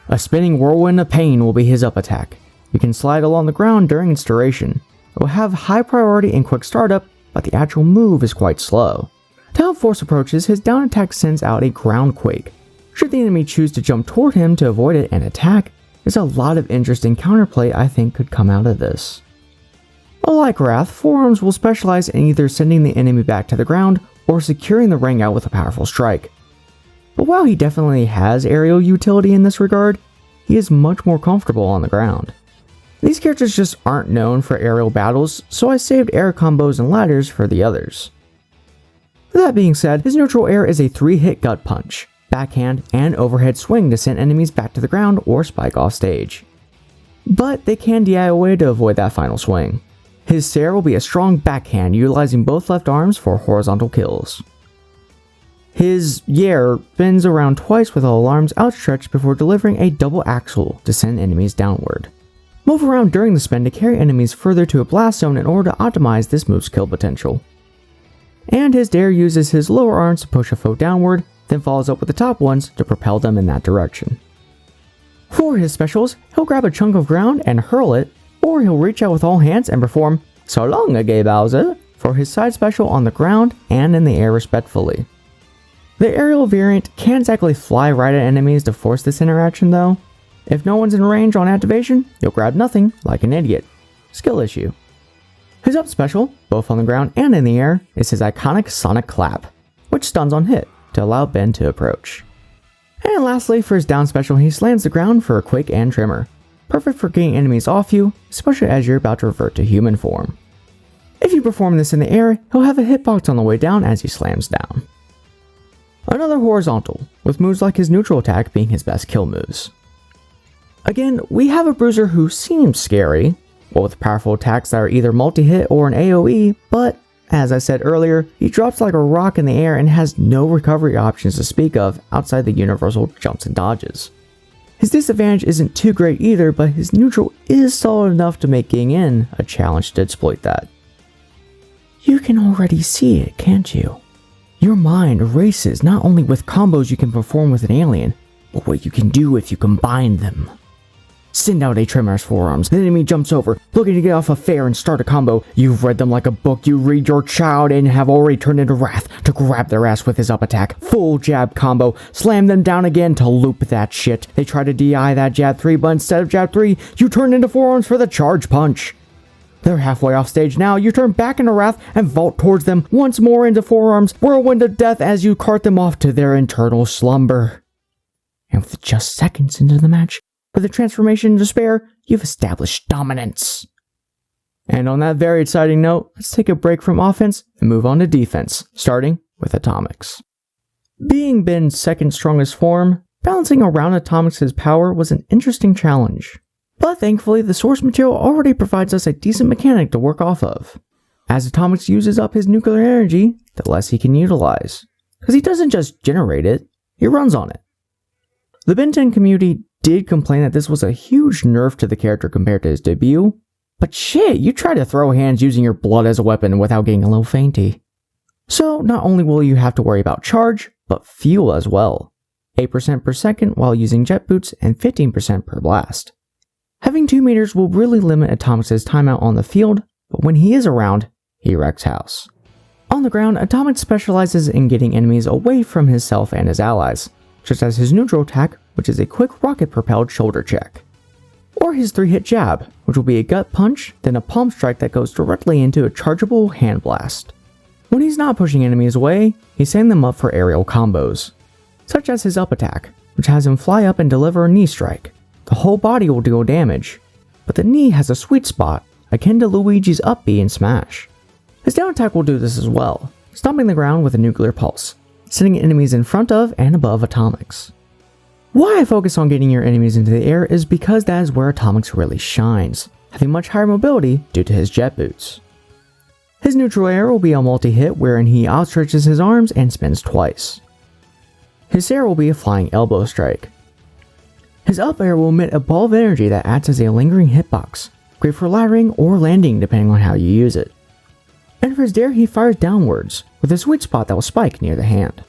A spinning whirlwind of pain will be his up attack. You can slide along the ground during its duration. It will have high priority and quick startup, but the actual move is quite slow. To help force approaches, his down attack sends out a ground quake. Should the enemy choose to jump toward him to avoid it and attack, there's a lot of interesting counterplay I think could come out of this. Unlike Wrath, Fourarms will specialize in either sending the enemy back to the ground or securing the ring out with a powerful strike. But while he definitely has aerial utility in this regard, he is much more comfortable on the ground. These characters just aren't known for aerial battles, so I saved air combos and ladders for the others. That being said, his neutral air is a 3-hit gut punch, backhand, and overhead swing to send enemies back to the ground or spike off stage. But they can DI away to avoid that final swing. His Sair will be a strong backhand utilizing both left arms for horizontal kills. His Yair spins around twice with all arms outstretched before delivering a double axle to send enemies downward. Move around during the spin to carry enemies further to a blast zone in order to optimize this move's kill potential. And his Dare uses his lower arms to push a foe downward, then follows up with the top ones to propel them in that direction. For his specials, he'll grab a chunk of ground and hurl it, or he'll reach out with all hands and perform "So long, Gay Bowser" for his side special on the ground and in the air respectfully. The aerial variant can't exactly fly right at enemies to force this interaction though. If no one's in range on activation, you'll grab nothing like an idiot. Skill issue. His up special, both on the ground and in the air, is his iconic Sonic Clap, which stuns on hit to allow Ben to approach. And lastly, for his down special, he slams the ground for a Quake and Tremor. Perfect for getting enemies off you, especially as you're about to revert to human form. If you perform this in the air, he'll have a hitbox on the way down as he slams down. Another horizontal, with moves like his neutral attack being his best kill moves. Again, we have a bruiser who seems scary, with powerful attacks that are either multi-hit or an AoE, but as I said earlier, he drops like a rock in the air and has no recovery options to speak of outside the universal jumps and dodges. His disadvantage isn't too great either, but his neutral is solid enough to make getting in a challenge to exploit that. You can already see it, can't you? Your mind races not only with combos you can perform with an alien, but what you can do if you combine them. Send out a Tremor's forearms, the enemy jumps over, looking to get off a fair and start a combo. You've read them like a book you read your child and have already turned into Wrath to grab their ass with his up attack. Full jab combo, slam them down again to loop that shit. They try to DI that jab 3, but instead of jab 3, you turn into forearms for the charge punch. They're halfway off stage now, you turn back into Wrath and vault towards them, once more into forearms, whirlwind of death as you cart them off to their eternal slumber. And with just seconds into the match, with a transformation to spare, you've established dominance. And on that very exciting note, let's take a break from offense and move on to defense, starting with Atomics. Being Ben's second strongest form, balancing around Atomics' power was an interesting challenge. But thankfully, the source material already provides us a decent mechanic to work off of. As Atomics uses up his nuclear energy, the less he can utilize. Because he doesn't just generate it, he runs on it. The Ben 10 community did complain that this was a huge nerf to the character compared to his debut, but shit, you try to throw hands using your blood as a weapon without getting a little fainty. So not only will you have to worry about charge, but fuel as well. 8% per second while using jet boots and 15% per blast. Having 2 meters will really limit Atomics' timeout on the field, but when he is around, he wrecks house. On the ground, Atomics specializes in getting enemies away from himself and his allies, such as his neutral attack, which is a quick rocket-propelled shoulder check. Or his 3-hit jab, which will be a gut punch, then a palm strike that goes directly into a chargeable hand blast. When he's not pushing enemies away, he's setting them up for aerial combos, such as his up attack, which has him fly up and deliver a knee strike. The whole body will deal damage, but the knee has a sweet spot, akin to Luigi's up B in Smash. His down attack will do this as well, stomping the ground with a nuclear pulse, sending enemies in front of and above Atomics. Why I focus on getting your enemies into the air is because that is where Atomics really shines, having much higher mobility due to his jet boots. His neutral air will be a multi-hit wherein he outstretches his arms and spins twice. His Sair will be a flying elbow strike. His up air will emit a ball of energy that acts as a lingering hitbox, great for laddering or landing depending on how you use it. And for his dare, he fires downwards, with a sweet spot that will spike near the hand.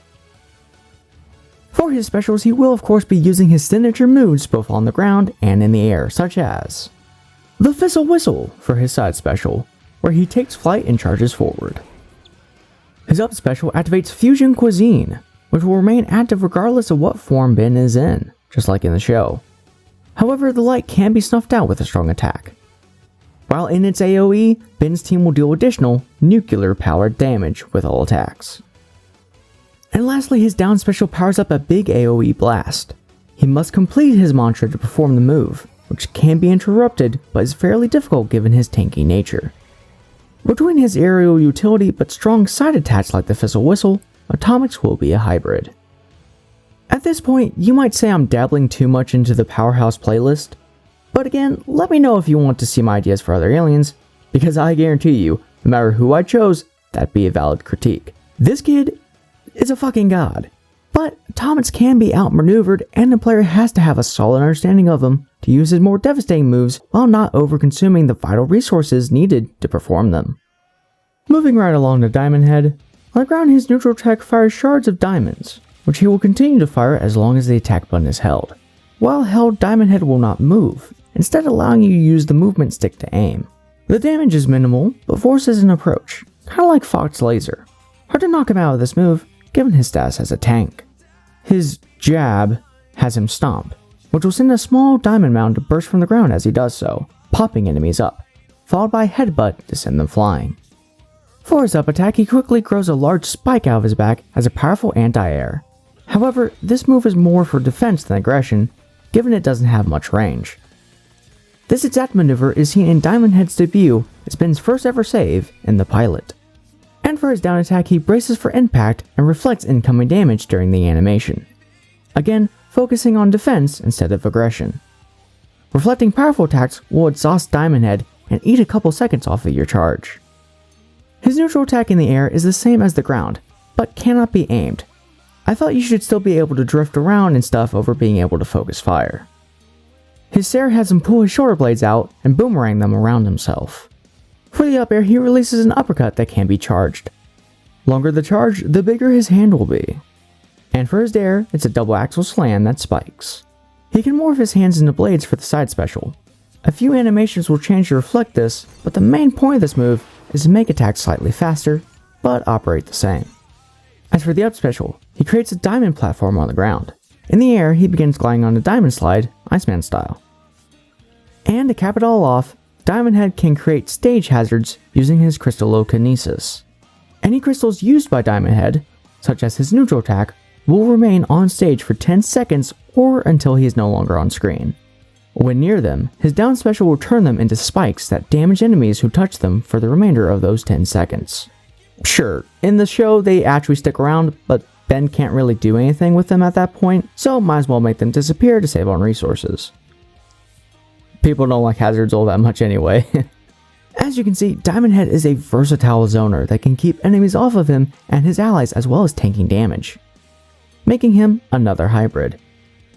For his specials, he will of course be using his signature moves both on the ground and in the air, such as the Fizzle Whistle for his side special, where he takes flight and charges forward. His up special activates Fusion Cuisine, which will remain active regardless of what form Ben is in, just like in the show. However, the light can be snuffed out with a strong attack. While in its AoE, Ben's team will deal additional nuclear-powered damage with all attacks. And lastly, his down special powers up a big AoE blast. He must complete his mantra to perform the move, which can be interrupted but is fairly difficult given his tanky nature. Between his aerial utility but strong side attacks like the Fizzle Whistle, Omnitrix will be a hybrid. At this point, you might say I'm dabbling too much into the Powerhouse playlist, but again, let me know if you want to see my ideas for other aliens, because I guarantee you, no matter who I chose, that'd be a valid critique. This kid is a fucking god, but Omnitrix can be outmaneuvered and the player has to have a solid understanding of him to use his more devastating moves while not over-consuming the vital resources needed to perform them. Moving right along to Diamond Head, on the ground his neutral tech fires shards of diamonds, which he will continue to fire as long as the attack button is held. While held, Diamond Head will not move, instead allowing you to use the movement stick to aim. The damage is minimal, but forces an approach, kinda like Fox Laser. Hard to knock him out with this move, given his status as a tank. His jab has him stomp, which will send a small diamond mound to burst from the ground as he does so, popping enemies up, followed by a headbutt to send them flying. For his up attack, he quickly grows a large spike out of his back as a powerful anti-air. However, this move is more for defense than aggression, given it doesn't have much range. This exact maneuver is seen in Diamond Head's debut as Ben's first ever save in the pilot. And for his down attack, he braces for impact and reflects incoming damage during the animation. Again, focusing on defense instead of aggression. Reflecting powerful attacks will exhaust Diamond Head and eat a couple seconds off of your charge. His neutral attack in the air is the same as the ground, but cannot be aimed. I thought you should still be able to drift around and stuff over being able to focus fire. His Sarah has him pull his shoulder blades out and boomerang them around himself. For the up air, he releases an uppercut that can be charged. Longer the charge, the bigger his hand will be. And for his dare, it's a double axle slam that spikes. He can morph his hands into blades for the side special. A few animations will change to reflect this, but the main point of this move is to make attacks slightly faster, but operate the same. As for the up special, he creates a diamond platform on the ground. In the air, he begins gliding on a diamond slide, Iceman style. And to cap it all off, Diamond Head can create stage hazards using his crystallokinesis. Any crystals used by Diamond Head, such as his neutral attack, will remain on stage for 10 seconds or until he is no longer on screen. When near them, his down special will turn them into spikes that damage enemies who touch them for the remainder of those 10 seconds. Sure, in the show they actually stick around, but Ben can't really do anything with them at that point, so might as well make them disappear to save on resources. People don't like hazards all that much anyway. As you can see, Diamond Head is a versatile zoner that can keep enemies off of him and his allies as well as tanking damage, making him another hybrid.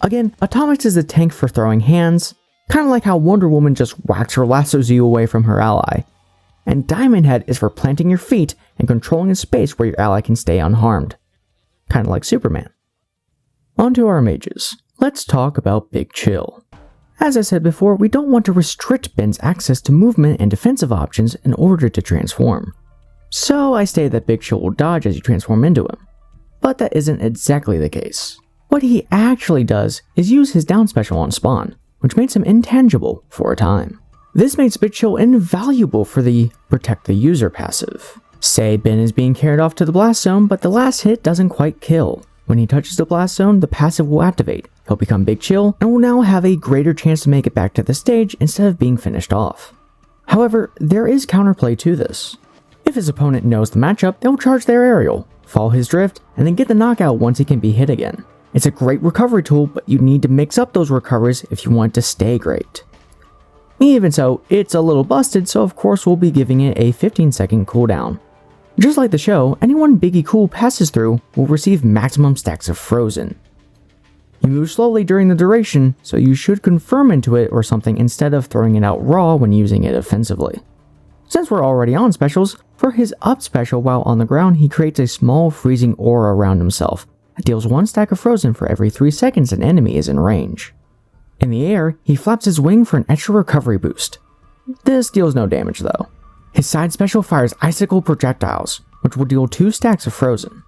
Again, Omnitrix is a tank for throwing hands, kinda like how Wonder Woman just whacks or lassos you away from her ally. And Diamond Head is for planting your feet and controlling a space where your ally can stay unharmed. Kinda like Superman. On to our mages. Let's talk about Big Chill. As I said before, we don't want to restrict Ben's access to movement and defensive options in order to transform. So I stated that Big Chill will dodge as you transform into him. But that isn't exactly the case. What he actually does is use his down special on spawn, which makes him intangible for a time. This makes Big Chill invaluable for the protect the user passive. Say Ben is being carried off to the blast zone, but the last hit doesn't quite kill. When he touches the blast zone, the passive will activate. He'll become Big Chill and will now have a greater chance to make it back to the stage instead of being finished off. However, there is counterplay to this. If his opponent knows the matchup, they'll charge their aerial, follow his drift, and then get the knockout once he can be hit again. It's a great recovery tool, but you need to mix up those recoveries if you want it to stay great. Even so, it's a little busted, so of course we'll be giving it a 15-second cooldown. Just like the show, anyone Biggie Cool passes through will receive maximum stacks of Frozen. You move slowly during the duration, so you should confirm into it or something instead of throwing it out raw when using it offensively. Since we're already on specials, for his up special while on the ground he creates a small freezing aura around himself that deals 1 stack of frozen for every 3 seconds an enemy is in range. In the air, he flaps his wing for an extra recovery boost. This deals no damage though. His side special fires icicle projectiles, which will deal 2 stacks of frozen.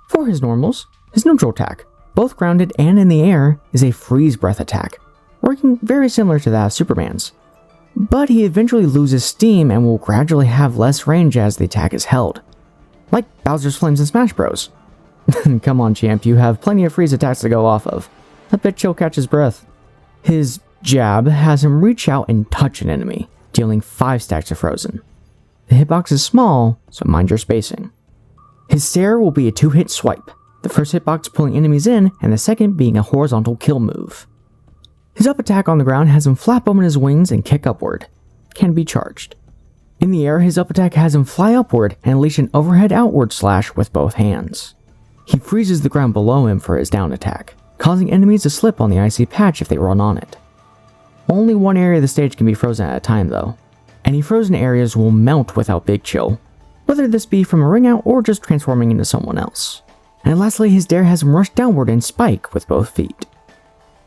For his normals, his neutral attack, both grounded and in the air, is a freeze breath attack, working very similar to that of Superman's. But he eventually loses steam and will gradually have less range as the attack is held. Like Bowser's Flames in Smash Bros. Come on champ, you have plenty of freeze attacks to go off of. Let Big Chill catch his breath. His jab has him reach out and touch an enemy, dealing 5 stacks of frozen. The hitbox is small, so mind your spacing. His stare will be a 2-hit swipe, the first hitbox pulling enemies in and the second being a horizontal kill move. His up attack on the ground has him flap open his wings and kick upward. Can be charged. In the air, his up attack has him fly upward and unleash an overhead outward slash with both hands. He freezes the ground below him for his down attack, causing enemies to slip on the icy patch if they run on it. Only one area of the stage can be frozen at a time though. Any frozen areas will melt without Big Chill, whether this be from a ring out or just transforming into someone else. And lastly, his dare has him rush downward and spike with both feet.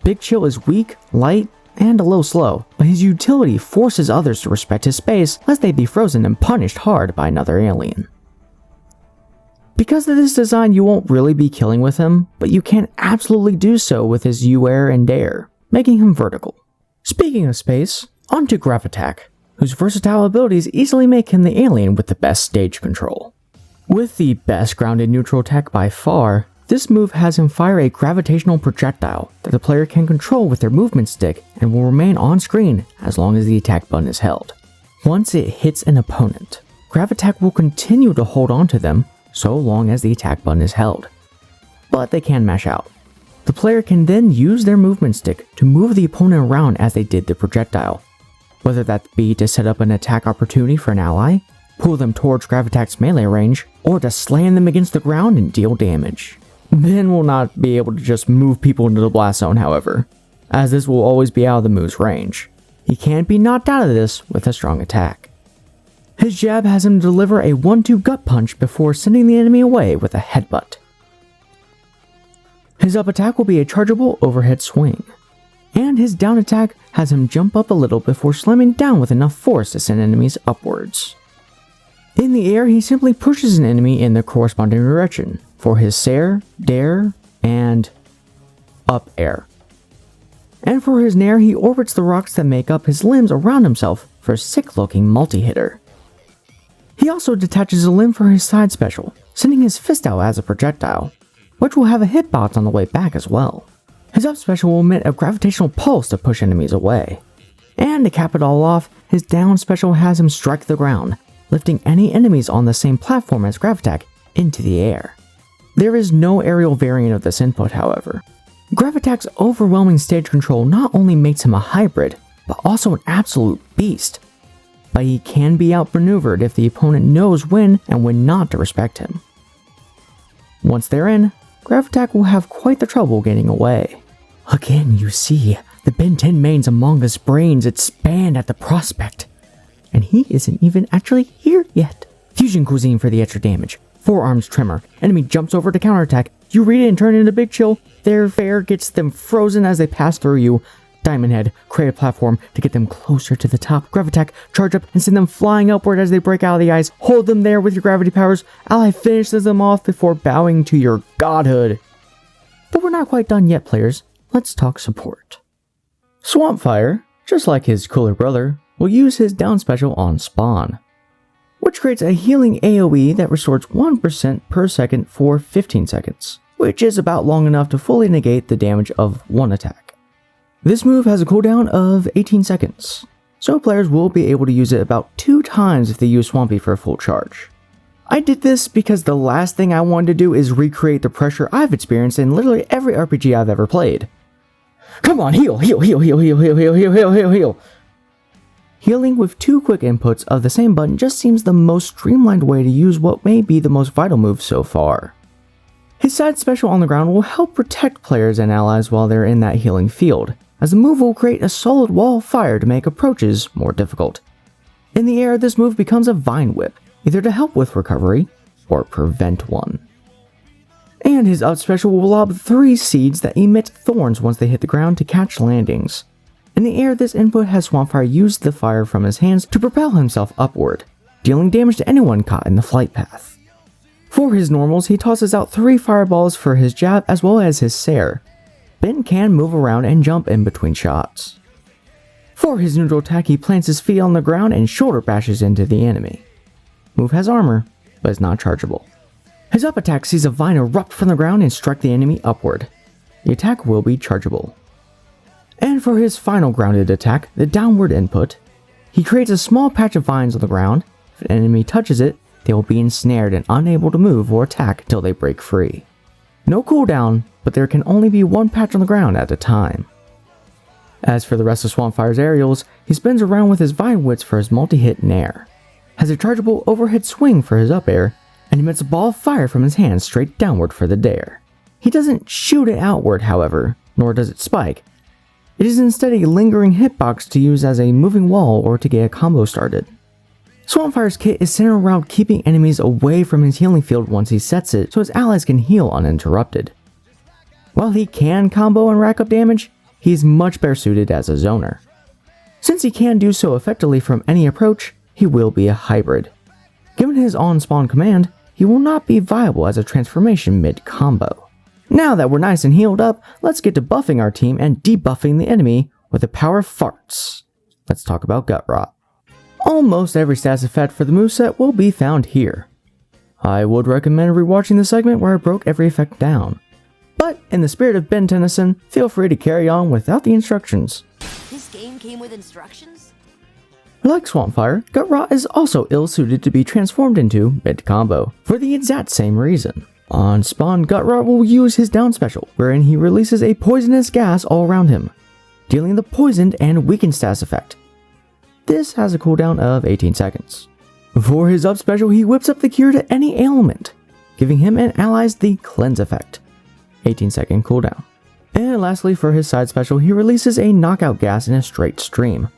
Big Chill is weak, light, and a little slow, but his utility forces others to respect his space lest they be frozen and punished hard by another alien. Because of this design, you won't really be killing with him, but you can absolutely do so with his U-Air and Dare, making him vertical. Speaking of space, onto Gravitak, whose versatile abilities easily make him the alien with the best stage control. With the best grounded neutral attack by far, this move has him fire a gravitational projectile that the player can control with their movement stick and will remain on screen as long as the attack button is held. Once it hits an opponent, Gravitak will continue to hold on to them so long as the attack button is held. But they can mash out. The player can then use their movement stick to move the opponent around as they did the projectile, whether that be to set up an attack opportunity for an ally, pull them towards Gravitak's melee range, or to slam them against the ground and deal damage. Ben will not be able to just move people into the blast zone, however, as this will always be out of the move's range. He can't be knocked out of this with a strong attack. His jab has him deliver a 1-2 gut punch before sending the enemy away with a headbutt. His up attack will be a chargeable overhead swing, and his down attack has him jump up a little before slamming down with enough force to send enemies upwards. In the air, he simply pushes an enemy in the corresponding direction for his Sair, Dare, and up air. And for his Nair, he orbits the rocks that make up his limbs around himself for a sick-looking multi-hitter. He also detaches a limb for his side special, sending his fist out as a projectile, which will have a hitbox on the way back as well. His up special will emit a gravitational pulse to push enemies away. And to cap it all off, his down special has him strike the ground, lifting any enemies on the same platform as Gravitak into the air. There is no aerial variant of this input, however. Gravitak's overwhelming stage control not only makes him a hybrid, but also an absolute beast. But he can be outmaneuvered if the opponent knows when and when not to respect him. Once they're in, Gravitak will have quite the trouble getting away. Again, you see, the Ben 10 main's Among Us brains expand at the prospect. And he isn't even actually here yet. Fusion cuisine for the extra damage. Forearms tremor. Enemy jumps over to counterattack. You read it and turn it into Big Chill. Their fare gets them frozen as they pass through you. Diamond Head, create a platform to get them closer to the top. Gravitak, charge up and send them flying upward as they break out of the ice. Hold them there with your gravity powers. Ally finishes them off before bowing to your godhood. But we're not quite done yet, players. Let's talk support. Swampfire, just like his cooler brother, will use his down special on Spawn, which creates a healing AoE that restores 1% per second for 15 seconds, which is about long enough to fully negate the damage of one attack. This move has a cooldown of 18 seconds, so players will be able to use it about 2 times if they use Swampy for a full charge. I did this because the last thing I wanted to do is recreate the pressure I've experienced in literally every RPG I've ever played. Come on, heal, heal, heal, heal, heal, heal, heal, heal, heal, heal, heal. Healing with 2 quick inputs of the same button just seems the most streamlined way to use what may be the most vital move so far. His side special on the ground will help protect players and allies while they're in that healing field, as the move will create a solid wall of fire to make approaches more difficult. In the air, this move becomes a Vine Whip, either to help with recovery or prevent one. And his up special will lob 3 seeds that emit thorns once they hit the ground to catch landings. In the air, this input has Swampfire use the fire from his hands to propel himself upward, dealing damage to anyone caught in the flight path. For his normals, he tosses out 3 fireballs for his jab as well as his Sair. Ben can move around and jump in between shots. For his neutral attack, he plants his feet on the ground and shoulder bashes into the enemy. Move has armor, but is not chargeable. His up attack sees a vine erupt from the ground and strike the enemy upward. The attack will be chargeable. And for his final grounded attack, the downward input, he creates a small patch of vines on the ground. If an enemy touches it, they will be ensnared and unable to move or attack until they break free. No cooldown, but there can only be 1 patch on the ground at a time. As for the rest of Swampfire's aerials, he spins around with his Vine Whips for his multi-hit nair, has a chargeable overhead swing for his up air, and emits a ball of fire from his hand straight downward for the dare. He doesn't shoot it outward, however, nor does it spike. It is instead a lingering hitbox to use as a moving wall or to get a combo started. Swampfire's kit is centered around keeping enemies away from his healing field once he sets it so his allies can heal uninterrupted. While he can combo and rack up damage, he is much better suited as a zoner. Since he can do so effectively from any approach, he will be a hybrid. Given his on-spawn command, he will not be viable as a transformation mid-combo. Now that we're nice and healed up, let's get to buffing our team and debuffing the enemy with the power of farts. Let's talk about Gut Rot. Almost every status effect for the moveset will be found here. I would recommend rewatching the segment where I broke every effect down. But in the spirit of Ben Tennyson, feel free to carry on without the instructions. This game came with instructions? Like Swampfire, Gut Rot is also ill-suited to be transformed into mid-combo, for the exact same reason. On spawn, Gut Rot will use his down special, wherein he releases a poisonous gas all around him, dealing the poisoned and weakened status effect. This has a cooldown of 18 seconds. For his up special, he whips up the cure to any ailment, giving him and allies the cleanse effect, 18-second cooldown. And lastly, for his side special, he releases a knockout gas in a straight stream.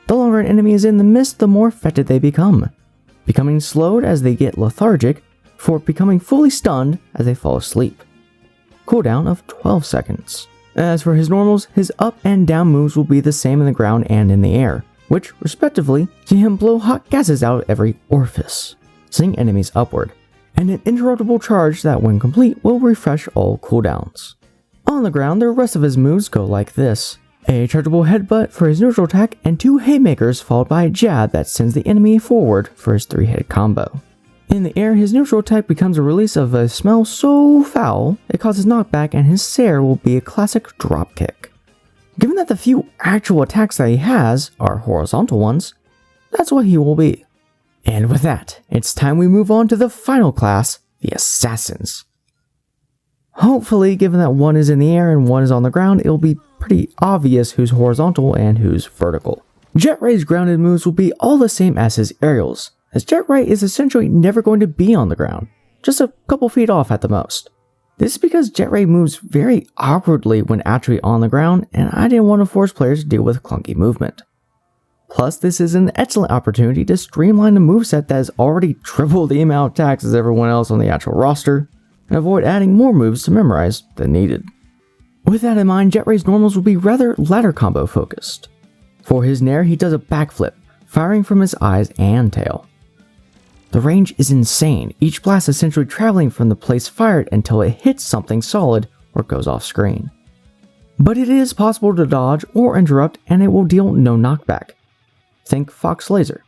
The longer an enemy is in the mist, the more effective they become, becoming slowed as they get lethargic, before becoming fully stunned as they fall asleep. Cooldown of 12 seconds. As for his normals, his up and down moves will be the same in the ground and in the air, which, respectively, see him blow hot gases out every orifice, sending enemies upward, and an interruptible charge that, when complete, will refresh all cooldowns. On the ground, the rest of his moves go like this: a chargeable headbutt for his neutral attack, and 2 haymakers followed by a jab that sends the enemy forward for his 3-hit combo. In the air, his neutral attack becomes a release of a smell so foul it causes knockback, and his Sair will be a classic dropkick. Given that the few actual attacks that he has are horizontal ones, that's what he will be. And with that, it's time we move on to the final class, the Assassins. Hopefully, given that one is in the air and one is on the ground, it'll be pretty obvious who's horizontal and who's vertical. Jet Ray's grounded moves will be all the same as his aerials, as Jet Ray is essentially never going to be on the ground, just a couple feet off at the most. This is because Jet Ray moves very awkwardly when actually on the ground, and I didn't want to force players to deal with clunky movement. Plus, this is an excellent opportunity to streamline the moveset that has already tripled the amount of attacks as everyone else on the actual roster, and avoid adding more moves to memorize than needed. With that in mind, Jet Ray's normals will be rather ladder combo focused. For his nair, he does a backflip, firing from his eyes and tail. The range is insane, each blast essentially traveling from the place fired until it hits something solid or goes off screen. But it is possible to dodge or interrupt, and it will deal no knockback. Think Fox Laser.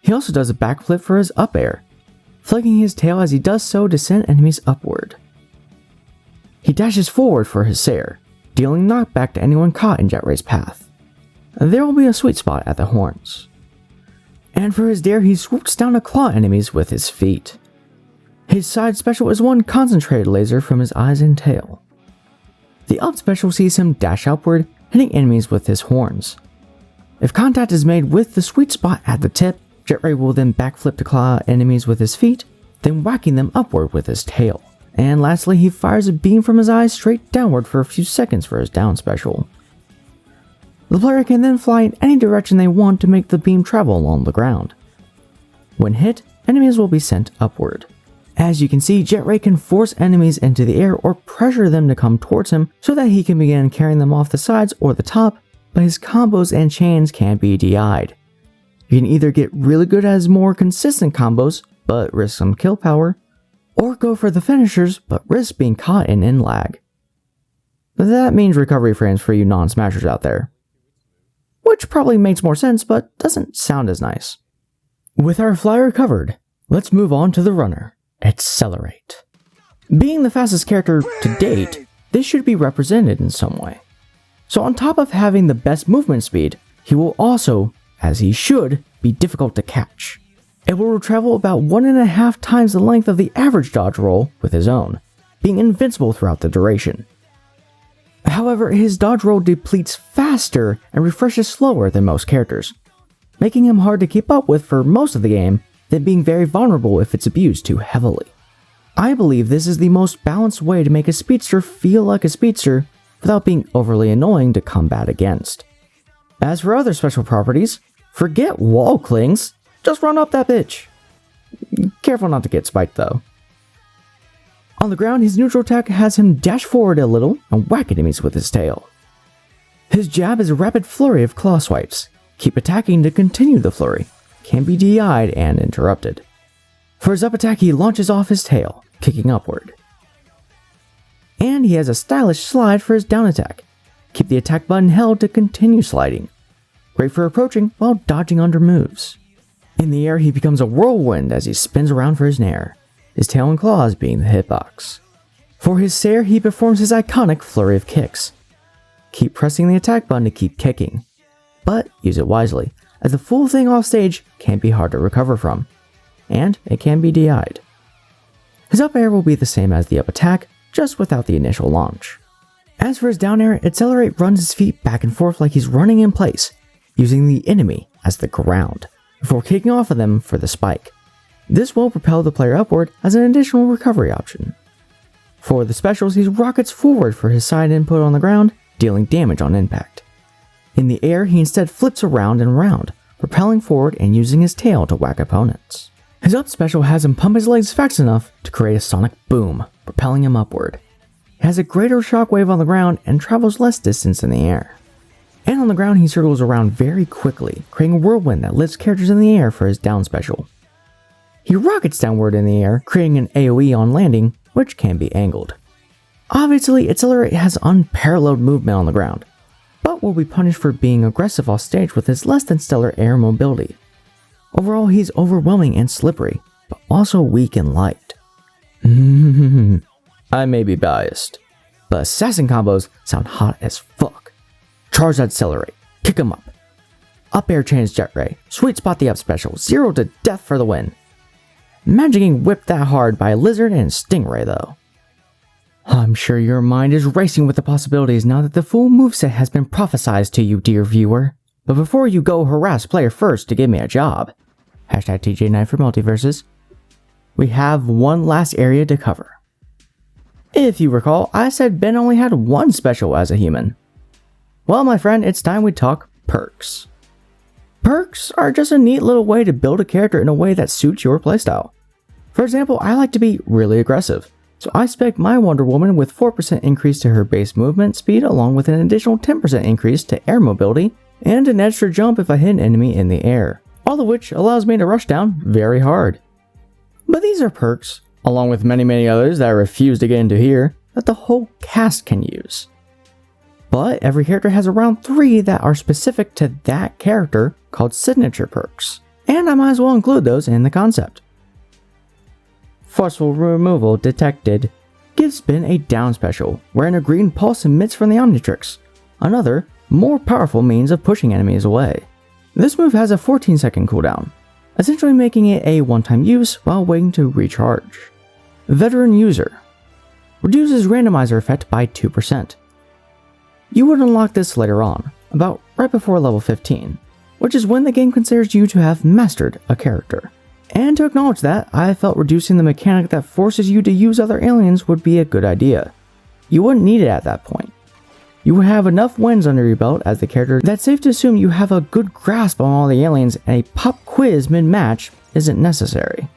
He also does a backflip for his up air, flicking his tail as he does so to send enemies upward. He dashes forward for his Sair, dealing knockback to anyone caught in Jet Ray's path. There will be a sweet spot at the horns. And for his dare, he swoops down to claw enemies with his feet. His side special is one concentrated laser from his eyes and tail. The up special sees him dash upward, hitting enemies with his horns. If contact is made with the sweet spot at the tip, Jet Ray will then backflip to claw enemies with his feet, then whacking them upward with his tail. And lastly, he fires a beam from his eyes straight downward for a few seconds for his down special. The player can then fly in any direction they want to make the beam travel along the ground. When hit, enemies will be sent upward. As you can see, Jet Ray can force enemies into the air or pressure them to come towards him so that he can begin carrying them off the sides or the top, but his combos and chains can be DI'd. You can either get really good at his more consistent combos, but risk some kill power, or go for the finishers, but risk being caught in lag. That means recovery frames for you non-smashers out there. Which probably makes more sense, but doesn't sound as nice. With our flyer covered, let's move on to the runner. Accelerate. Being the fastest character to date, this should be represented in some way. So on top of having the best movement speed, he will also, as he should, be difficult to catch. It will travel about 1.5 times the length of the average dodge roll with his own, being invincible throughout the duration. However, his dodge roll depletes faster and refreshes slower than most characters, making him hard to keep up with for most of the game, then being very vulnerable if it's abused too heavily. I believe this is the most balanced way to make a speedster feel like a speedster without being overly annoying to combat against. As for other special properties, forget wall clings, just run up that bitch. Careful not to get spiked though. On the ground, his neutral attack has him dash forward a little and whack enemies with his tail. His jab is a rapid flurry of claw swipes. Keep attacking to continue the flurry. Can be DI'd and interrupted. For his up attack, he launches off his tail, kicking upward. And he has a stylish slide for his down attack. Keep the attack button held to continue sliding. Great for approaching while dodging under moves. In the air, he becomes a whirlwind as he spins around for his nair, his tail and claws being the hitbox. For his sair, he performs his iconic flurry of kicks. Keep pressing the attack button to keep kicking, but use it wisely, as the full thing off stage can be hard to recover from, and it can be DI'd. His up air will be the same as the up attack, just without the initial launch. As for his down air, Accelerate runs his feet back and forth like he's running in place, using the enemy as the ground, before kicking off of them for the spike. This will propel the player upward as an additional recovery option. For the specials, he rockets forward for his side input on the ground, dealing damage on impact. In the air, he instead flips around and around, propelling forward and using his tail to whack opponents. His up special has him pump his legs fast enough to create a sonic boom, propelling him upward. He has a greater shockwave on the ground and travels less distance in the air. And on the ground, he circles around very quickly, creating a whirlwind that lifts characters in the air for his down special. He rockets downward in the air, creating an AoE on landing, which can be angled. Obviously, Accelerate has unparalleled movement on the ground, but will be punished for being aggressive off stage with his less than stellar air mobility. Overall, he's overwhelming and slippery, but also weak and light. I may be biased, but assassin combos sound hot as fuck. Charge Accelerate, kick him up. Up air chains Jet Ray, sweet spot the up special, 0 to death for the win. Imagine getting whipped that hard by a lizard and stingray though. I'm sure your mind is racing with the possibilities now that the full moveset has been prophesized to you, dear viewer. But before you go harass player first to give me a job, hashtag TJ Knight for Multiversus, we have one last area to cover. If you recall, I said Ben only had one special as a human. Well, my friend, it's time we talk perks. Perks are just a neat little way to build a character in a way that suits your playstyle. For example, I like to be really aggressive, so I spec my Wonder Woman with 4% increase to her base movement speed along with an additional 10% increase to air mobility and an extra jump if I hit an enemy in the air, all of which allows me to rush down very hard. But these are perks, along with many others that I refuse to get into here, that the whole cast can use. But every character has around 3 that are specific to that character called signature perks, and I might as well include those in the concept. Forceful removal detected gives Ben a down special, wherein a green pulse emits from the Omnitrix, another, more powerful means of pushing enemies away. This move has a 14-second cooldown, essentially making it a one-time use while waiting to recharge. Veteran User reduces randomizer effect by 2%. You would unlock this later on, about right before level 15, which is when the game considers you to have mastered a character. And to acknowledge that, I felt reducing the mechanic that forces you to use other aliens would be a good idea. You wouldn't need it at that point. You would have enough wins under your belt as the character that's safe to assume you have a good grasp on all the aliens and a pop quiz mid-match isn't necessary.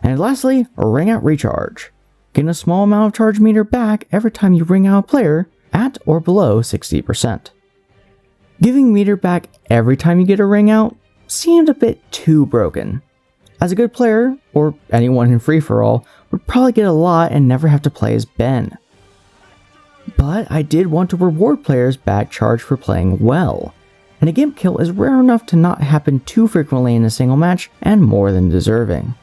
And lastly, ring out recharge. Gain a small amount of charge meter back every time you ring out a player at or below 60%. Giving meter back every time you get a ring out seemed a bit too broken. As a good player, or anyone in free-for-all, would probably get a lot and never have to play as Ben. But I did want to reward players back charge for playing well, and a gimp kill is rare enough to not happen too frequently in a single match and more than deserving.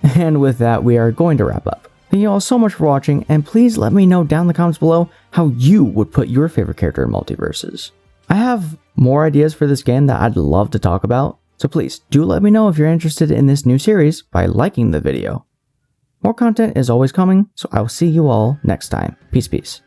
And with that, we are going to wrap up. Thank you all so much for watching, and please let me know down in the comments below how you would put your favorite character in Multiversus. I have more ideas for this game that I'd love to talk about, so please do let me know if you're interested in this new series by liking the video. More content is always coming, so I will see you all next time. Peace, peace.